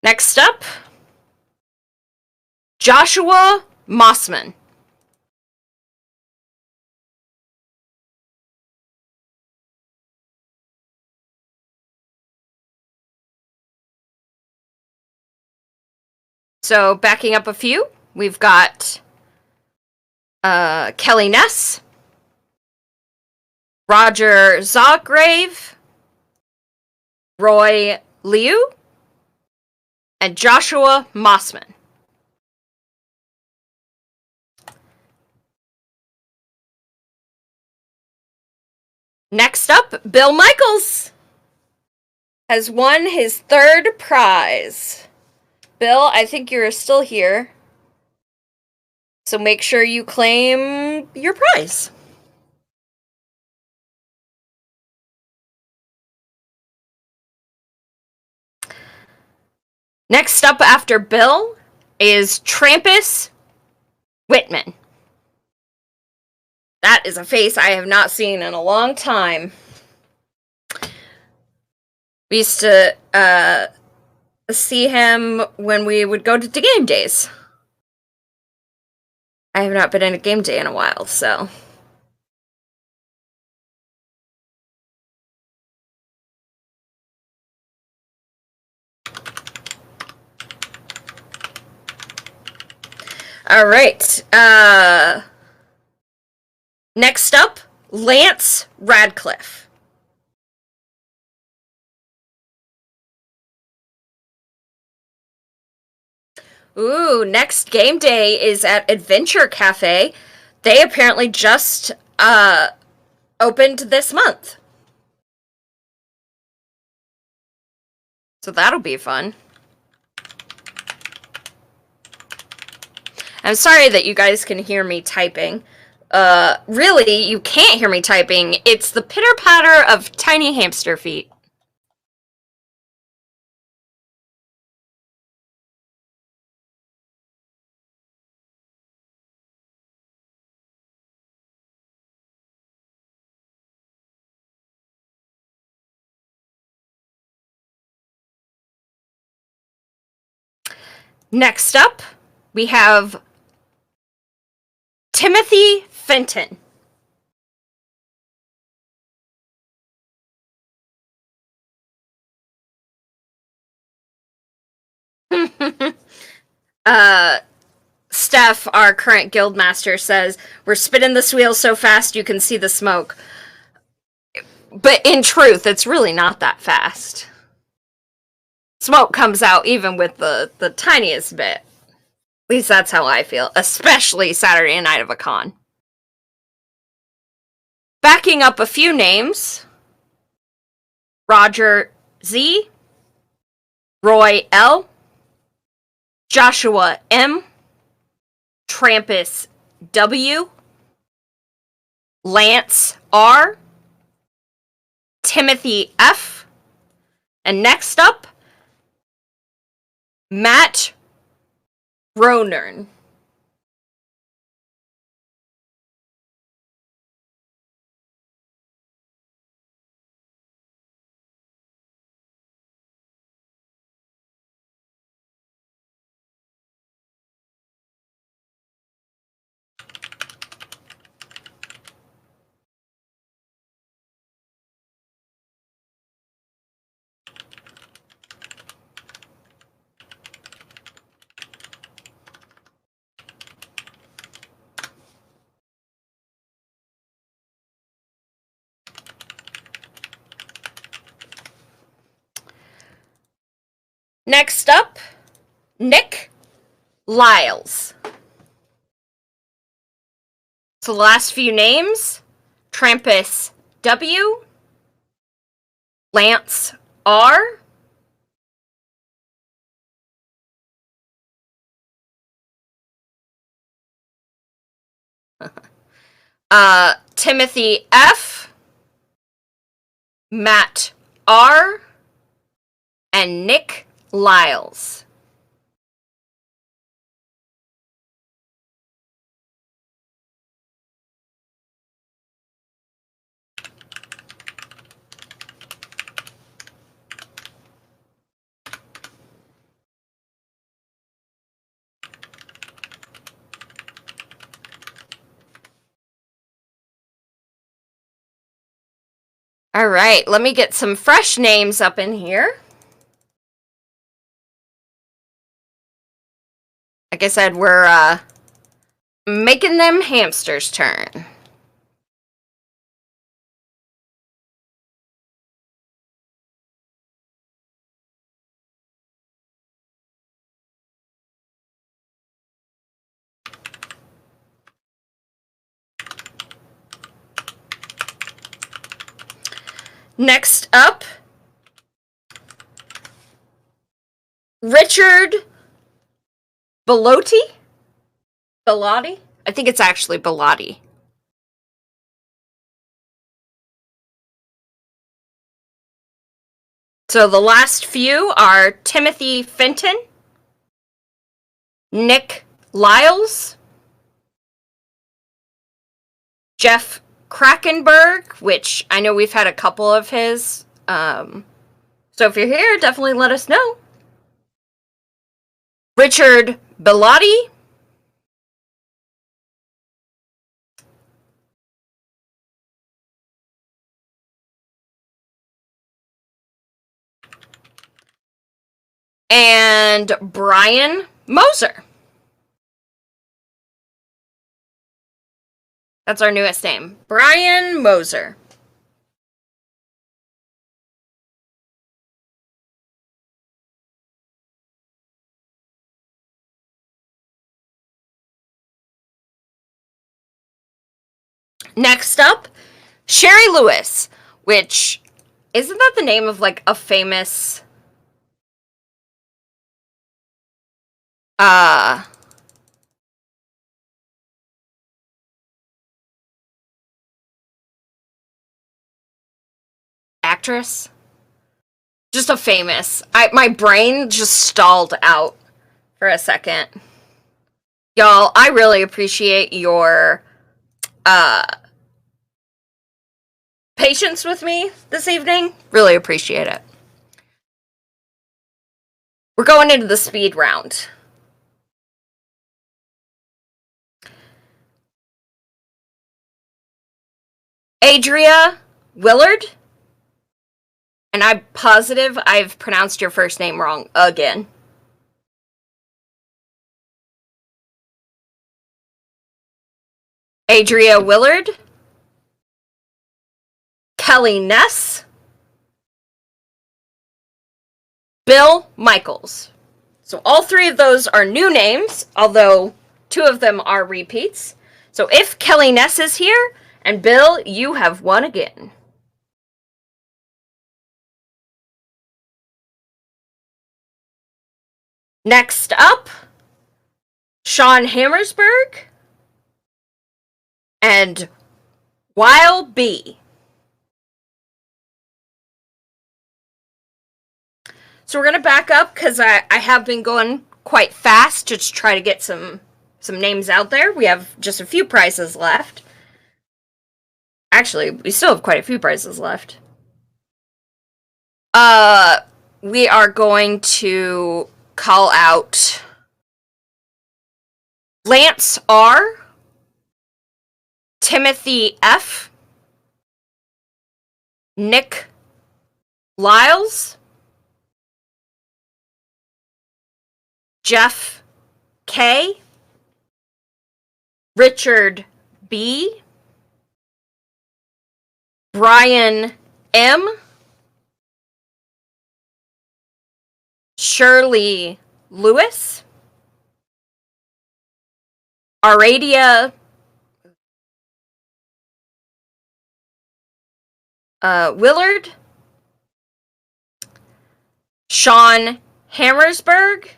[SPEAKER 1] Next up, Joshua Mossman. So, backing up a few, we've got Kelly Ness, Roger Zawgrave, Roy Liu, and Joshua Mossman. Next up, Bill Michaels has won his third prize. Bill, I think you're still here, so make sure you claim your prize. Next up after Bill is Trampus Whitman. That is a face I have not seen in a long time. We used to see him when we would go to game days. I have not been in a game day in a while, so. All right. Next up, Lance Radcliffe. Ooh, next game day is at Adventure Cafe. They apparently just opened this month. So that'll be fun. I'm sorry that you guys can hear me typing. Really, you can't hear me typing. It's the pitter-patter of tiny hamster feet. Next up, we have Timothy Fenton. Steph, our current guildmaster, says, "We're spinning this wheel so fast you can see the smoke." But in truth, it's really not that fast. Smoke comes out even with the tiniest bit. At least that's how I feel, especially Saturday night of a con. Backing up a few names: Roger Z, Roy L, Joshua M, Trampus W, Lance R, Timothy F, and next up, Matt Ronern. Next up, Nick Lyles. So the last few names: Trampus W, Lance R, Timothy F, Matt R, and Nick Lyles. All right, let me get some fresh names up in here. Like I said, we're making them hamsters turn. Next up, Richard Bellotti? Bellotti? I think it's actually Bellotti. So the last few are Timothy Fenton, Nick Lyles, Jeff Krakenberg, which I know we've had a couple of his. So if you're here, definitely let us know. Richard Bellotti, and Brian Moser. That's our newest name, Brian Moser. Next up, Sherry Lewis, which, isn't that the name of like a famous actress? Just a famous. My brain just stalled out for a second. Y'all, I really appreciate your patience with me this evening. Really appreciate it. We're going into the speed round. Adria Willard. And I'm positive I've pronounced your first name wrong again. Adria Willard. Kelly Ness, Bill Michaels. So all three of those are new names, although two of them are repeats. So if Kelly Ness is here, and Bill, you have won again. Next up, Sean Hammersberg and Weil B. So we're going to back up because I have been going quite fast to try to get some names out there. We have just a few prizes left. Actually, we still have quite a few prizes left. We are going to call out Lance R, Timothy F, Nick Lyles, Jeff K, Richard B, Brian M, Shirley Lewis, Aradia Willard, Sean Hammersberg,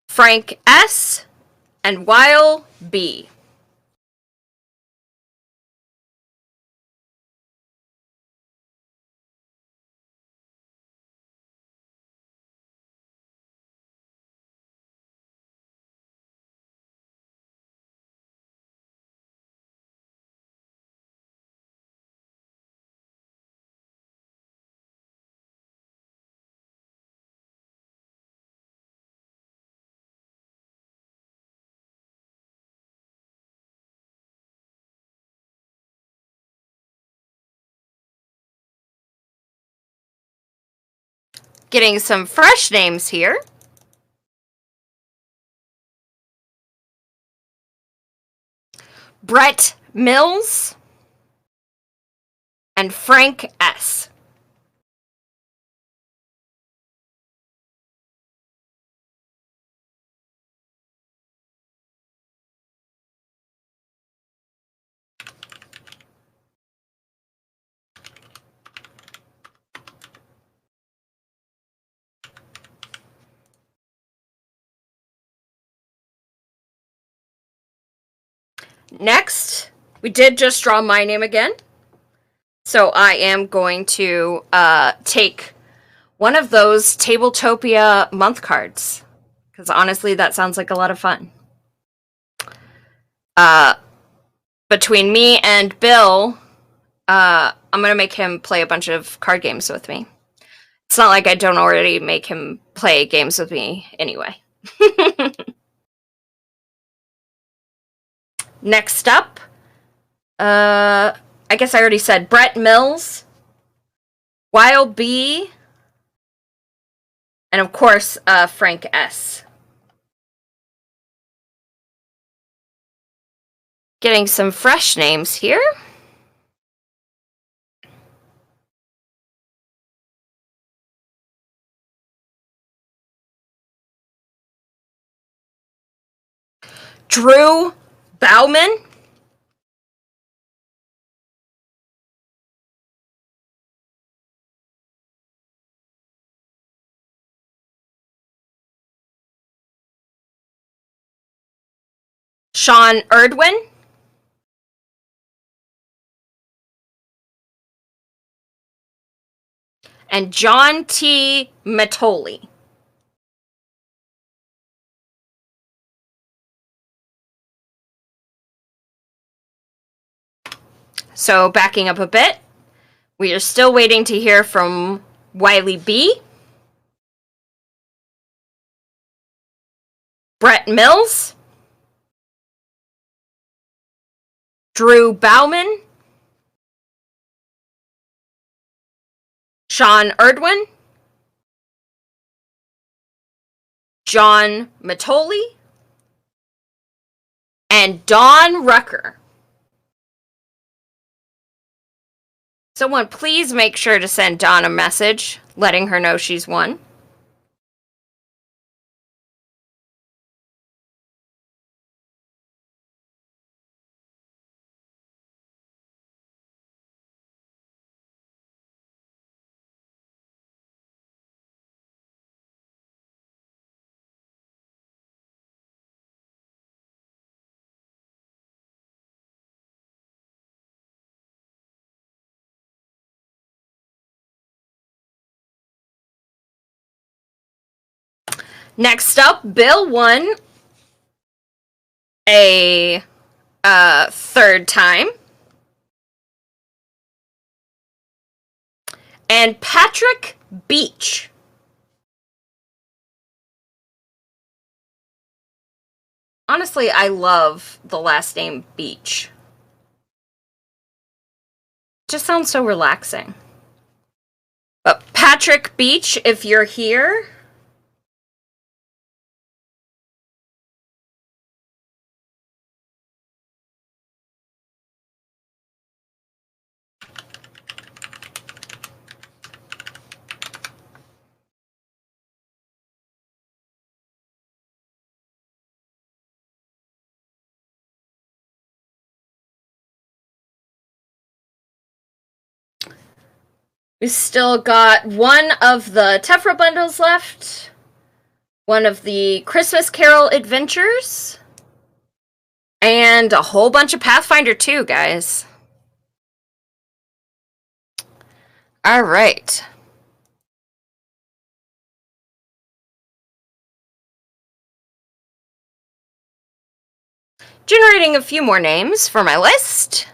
[SPEAKER 1] Frank S, and Weil B. Getting some fresh names here. Brett Mills and Frank S. Next, we did just draw my name again. So I am going to take one of those Tabletopia month cards. Because honestly, that sounds like a lot of fun. Between me and Bill, I'm going to make him play a bunch of card games with me. It's not like I don't already make him play games with me anyway. Next up, I guess I already said Brett Mills, Weil B, and of course, Frank S. Getting some fresh names here. Drew Bauman. Sean Erdwin. And John T. Matoli. So backing up a bit, we are still waiting to hear from Wiley B, Brett Mills, Drew Bauman, Sean Erdwin, John Matoli, and Dawn Rucker. Someone please make sure to send Dawn a message letting her know she's won. Next up, Bill won a third time. And Patrick Beach. Honestly, I love the last name Beach. Just sounds so relaxing. But Patrick Beach, if you're here, we still got one of the Tephra bundles left. One of the Christmas Carol Adventures. And a whole bunch of Pathfinder 2, guys. Alright. Generating a few more names for my list.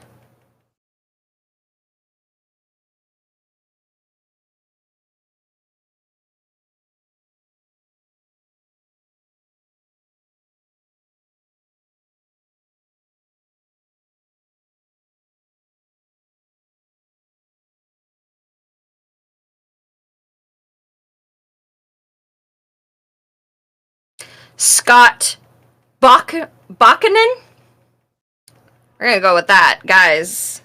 [SPEAKER 1] Scott Bakkanen? We're gonna go with that, guys.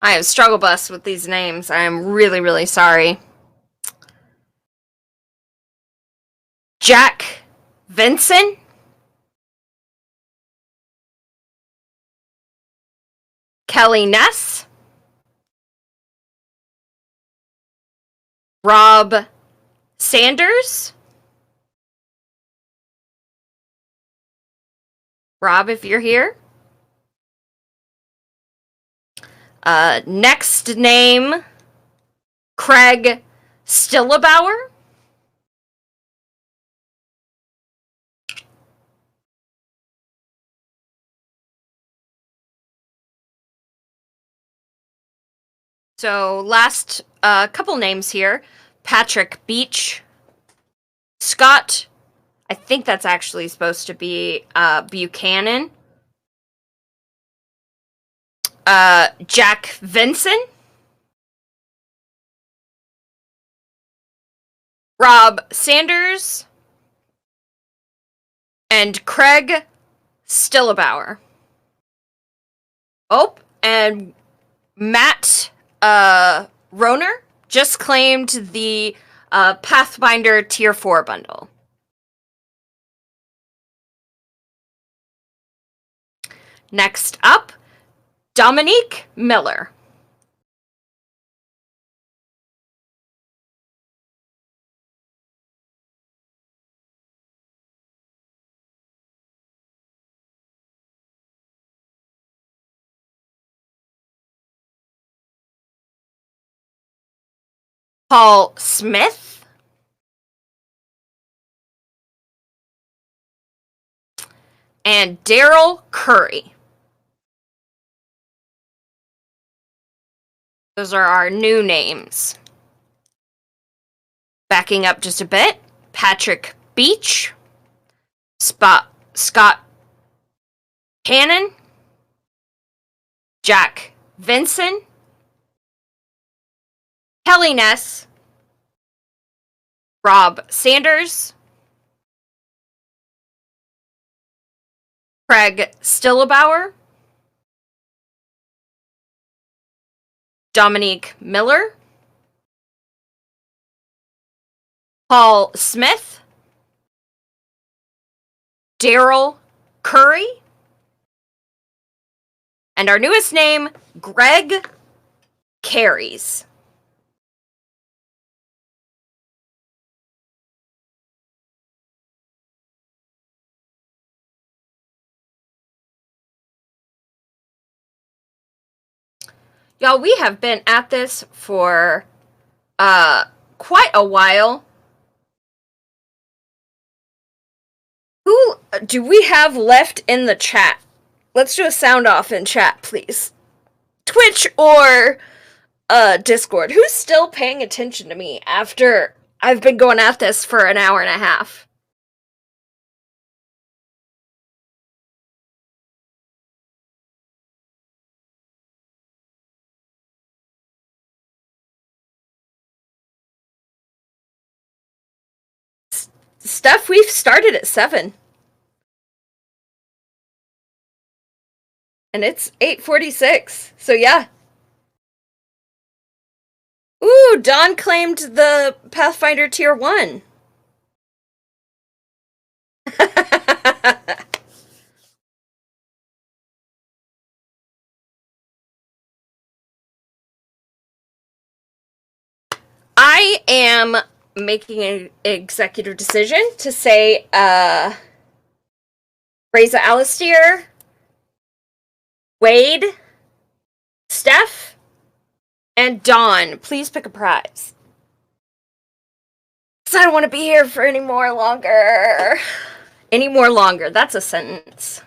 [SPEAKER 1] I have struggle bus with these names. I am really, really sorry. Jack Vinson. Kelly Ness. Rob Sanders. Rob, if you're here. Next name, Craig Stillebauer. So last couple names here. Patrick Beach. Scott, I think that's actually supposed to be Buchanan. Jack Vinson. Rob Sanders. And Craig Stillebauer. Oh, and Matt Roner just claimed the Pathfinder Tier 4 bundle. Next up, Dominique Miller. Paul Smith. And Daryl Curry. Those are our new names. Backing up just a bit, Patrick Beach. Scott Cannon. Jack Vinson. Kelly Ness. Rob Sanders. Craig Stillebauer, Dominique Miller, Paul Smith, Daryl Curry, and our newest name, Greg Carries. Y'all, we have been at this for quite a while. Who do we have left in the chat? Let's do a sound off in chat, please. Twitch or Discord. Who's still paying attention to me after I've been going at this for an hour and a half? Steph, we've started at 7. And it's 8:46. So yeah. Ooh, Dawn claimed the Pathfinder Tier 1. I am making an executive decision to say Reza Alistair, Wade, Steph, and Dawn, please pick a prize. Because I don't want to be here for any more longer. Any more longer. That's a sentence.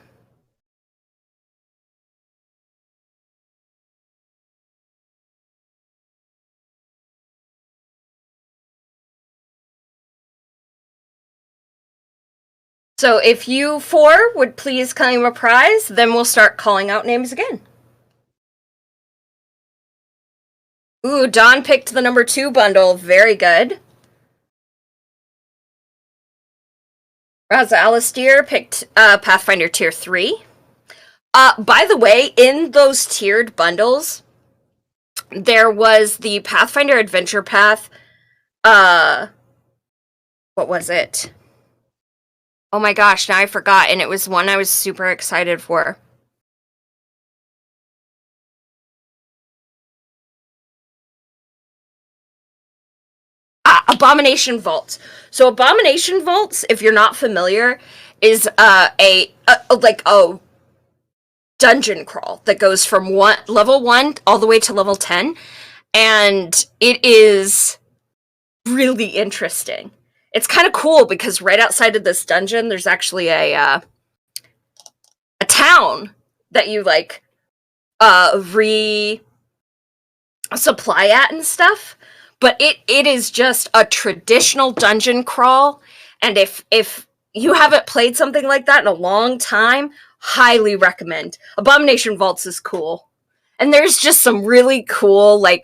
[SPEAKER 1] So if you 4 would please claim a prize, then we'll start calling out names again. Ooh, Dawn picked the number 2 bundle. Very good. Raza Alistair picked Pathfinder Tier 3. By the way, in those tiered bundles, there was the Pathfinder Adventure Path. What was it? Oh my gosh, now I forgot, and it was one I was super excited for. Abomination Vaults. So Abomination Vaults, if you're not familiar, is a dungeon crawl that goes from level 1 all the way to level 10, and it is really interesting. It's kind of cool because right outside of this dungeon, there's actually a town that you resupply at and stuff. But it is just a traditional dungeon crawl, and if you haven't played something like that in a long time, highly recommend. Abomination Vaults is cool. And there's just some really cool, you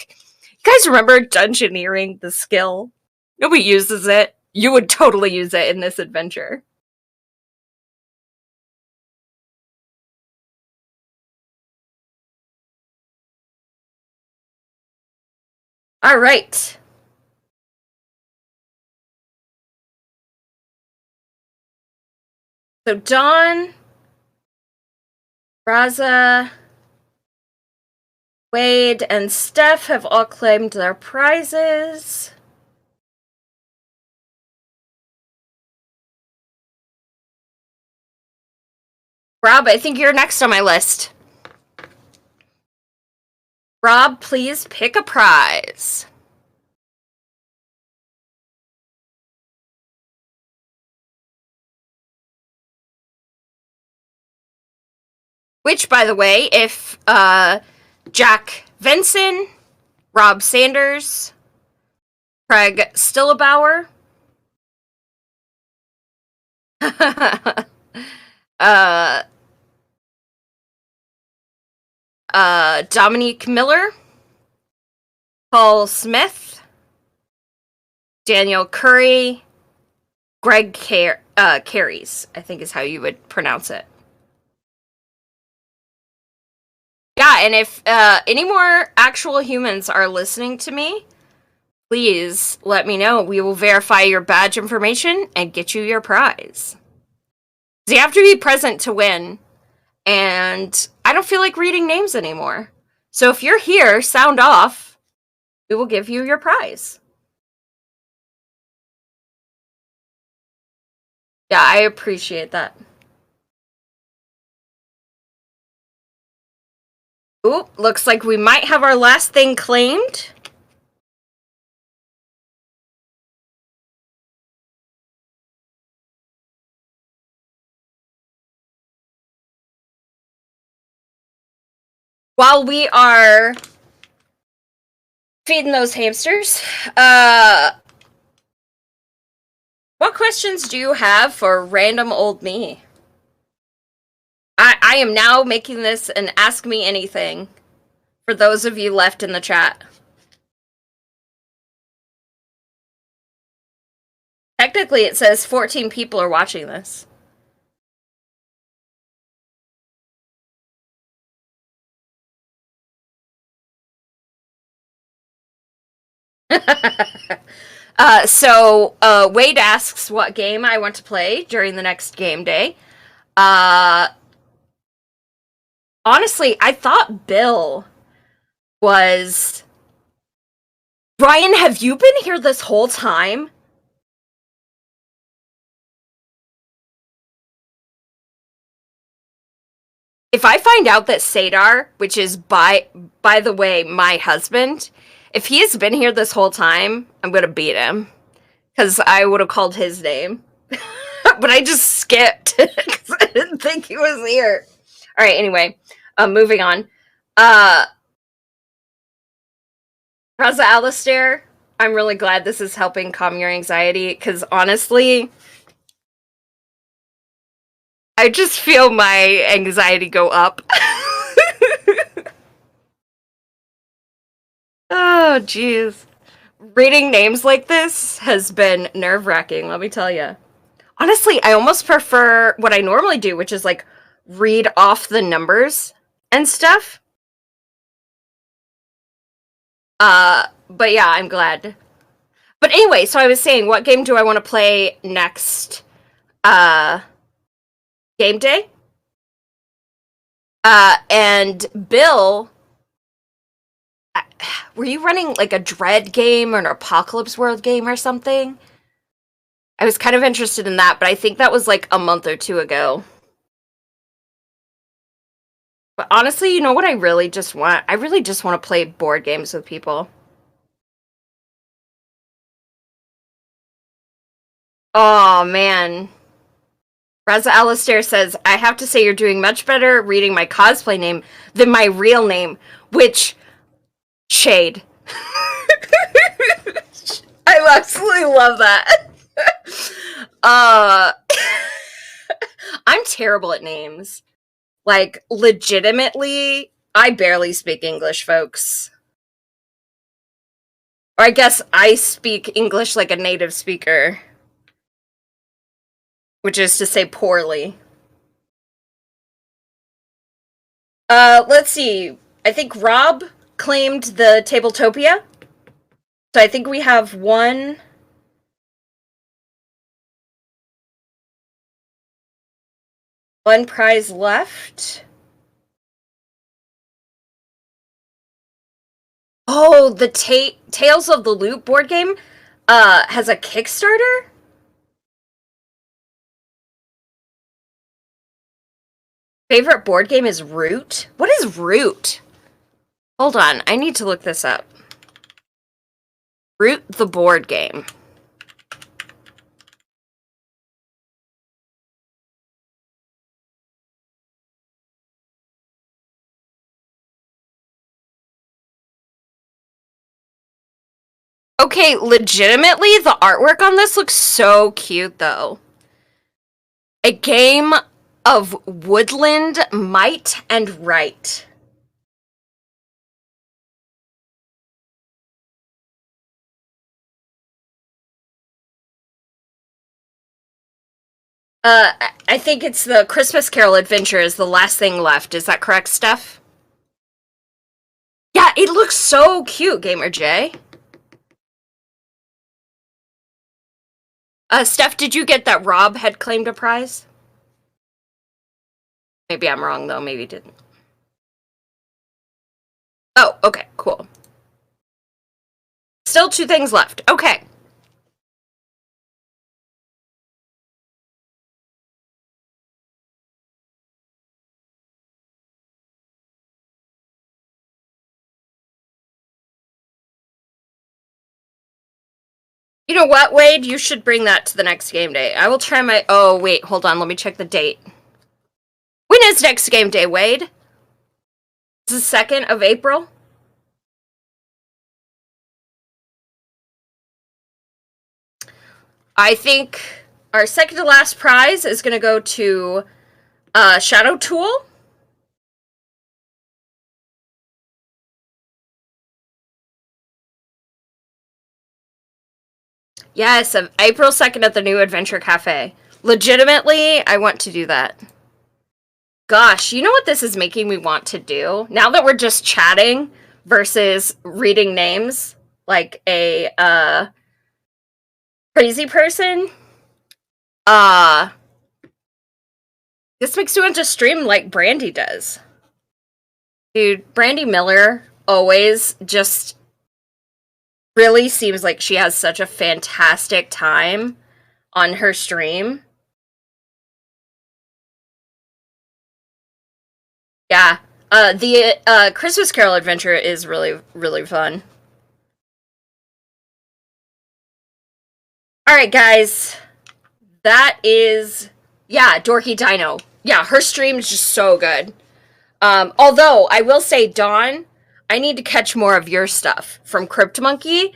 [SPEAKER 1] guys remember Dungeoneering, the skill? Nobody uses it. You would totally use it in this adventure. All right. So Dawn, Raza, Wade, and Steph have all claimed their prizes. Rob, I think you're next on my list. Rob, please pick a prize. Which, by the way, if Jack Vinson, Rob Sanders, Craig Stillebauer, Dominique Miller, Paul Smith, Daniel Curry, Greg Carries, I think is how you would pronounce it. Yeah, and if any more actual humans are listening to me, please let me know. We will verify your badge information and get you your prize. So you have to be present to win, and I don't feel like reading names anymore. So if you're here, sound off. We will give you your prize. Yeah, I appreciate that. Ooh, looks like we might have our last thing claimed. While we are feeding those hamsters, what questions do you have for random old me? I am now making this an Ask Me Anything for those of you left in the chat. Technically, it says 14 people are watching this. Wade asks what game I want to play during the next game day. Honestly, I thought Bill was... Brian, have you been here this whole time? If I find out that Sadar, which is by the way, my husband, if he has been here this whole time, I'm gonna beat him. Because I would have called his name. But I just skipped because I didn't think he was here. Alright, anyway. Moving on. Raza Alistair, I'm really glad this is helping calm your anxiety, because honestly, I just feel my anxiety go up. Oh, jeez. Reading names like this has been nerve-wracking, let me tell you. Honestly, I almost prefer what I normally do, which is, like, read off the numbers and stuff. But yeah, I'm glad. But anyway, so I was saying, what game do I want to play next, game day? And Bill... were you running, like, a Dread game or an Apocalypse World game or something? I was kind of interested in that, but I think that was, like, a month or two ago. But honestly, you know what I really just want? I really just want to play board games with people. Oh, man. Raza Alistair says, I have to say you're doing much better reading my cosplay name than my real name, which... Shade. I absolutely love that. I'm terrible at names. Like, legitimately, I barely speak English, folks. Or I guess I speak English like a native speaker. Which is to say poorly. Let's see. I think Rob claimed the Tabletopia. So I think we have one prize left. Oh, the Tales of the Loop board game has a Kickstarter? Favorite board game is Root? What is Root? Hold on, I need to look this up. Root the board game. Okay, legitimately, the artwork on this looks so cute, though. A game of woodland might and right. I think it's the Christmas Carol Adventure is the last thing left. Is that correct, Steph? Yeah, it looks so cute, Gamer J. Steph, did you get that Rob had claimed a prize? Maybe I'm wrong, though. Maybe he didn't. Oh, okay, cool. Still 2 things left. Okay. You know what, Wade? You should bring that to the next game day. I will try my... Oh, wait, hold on. Let me check the date. When is next game day, Wade? It's the 2nd of April? I think our second to last prize is going to go to Shadow Tool. Yes, April 2nd at the New Adventure Cafe. Legitimately, I want to do that. Gosh, you know what this is making me want to do? Now that we're just chatting versus reading names like a crazy person, this makes me want to stream like Brandy does. Dude, Brandy Miller always just really seems like she has such a fantastic time on her stream. Yeah. The Christmas Carol adventure is really, really fun. Alright, guys. That is... Yeah, Dorky Dino. Yeah, her stream is just so good. Although, I will say, Dawn, I need to catch more of your stuff from Crypt Monkey.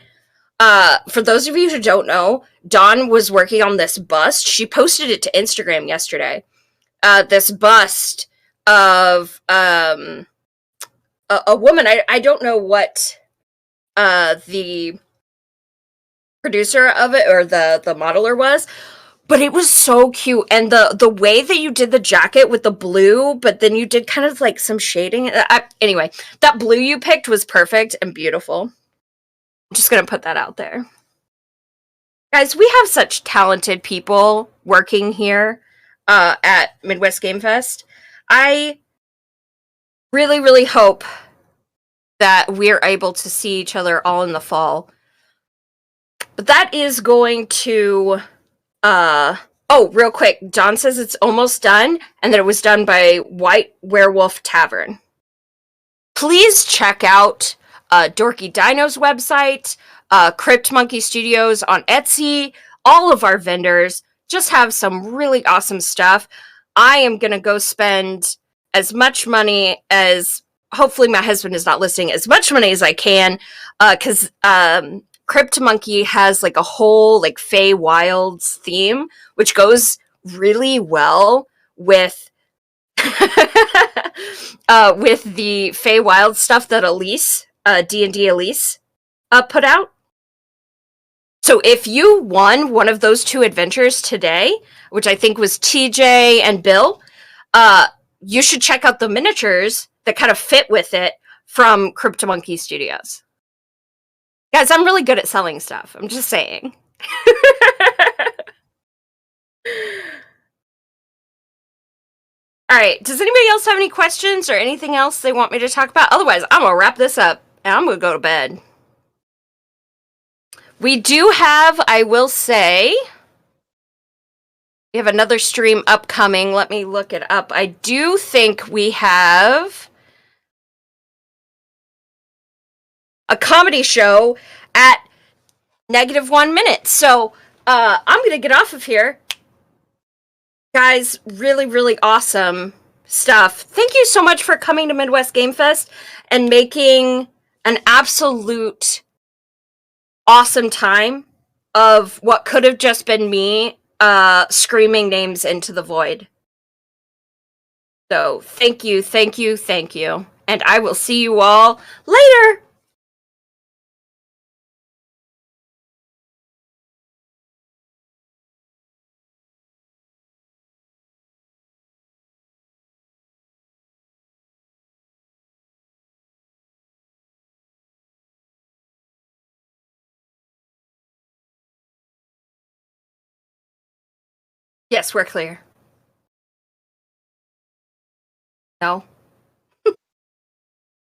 [SPEAKER 1] For those of you who don't know, Dawn was working on this bust. She posted it to Instagram yesterday. This bust of a woman. I don't know what the producer of it or the modeler was, but it was so cute. And the way that you did the jacket with the blue, but then you did kind of like some shading. Anyway, that blue you picked was perfect and beautiful. I'm just gonna put that out there. Guys, we have such talented people working here at Midwest Game Fest. I really, really hope that we're able to see each other all in the fall. But that is going to... oh, real quick. John says it's almost done, and that it was done by White Werewolf Tavern. Please check out Dorky Dino's website, Crypt Monkey Studios on Etsy. All of our vendors just have some really awesome stuff. I am going to go spend as much money as... Hopefully my husband is not listening. As much money as I can, because Crypt Monkey has like a whole like Fey Wilds theme, which goes really well with with the Fey Wild stuff that Elise, D&D Elise, put out. So if you won one of those 2 adventures today, which I think was TJ and Bill, you should check out the miniatures that kind of fit with it from Crypt Monkey Studios. Guys, I'm really good at selling stuff. I'm just saying. Alright, does anybody else have any questions or anything else they want me to talk about? Otherwise, I'm going to wrap this up and I'm going to go to bed. We do have, I will say... We have another stream upcoming. Let me look it up. I do think we have a comedy show at -1 minute. So I'm going to get off of here. Guys, really, really awesome stuff. Thank you so much for coming to Midwest Game Fest and making an absolute awesome time of what could have just been me screaming names into the void. So thank you, thank you, thank you. And I will see you all later. Yes, we're clear. No?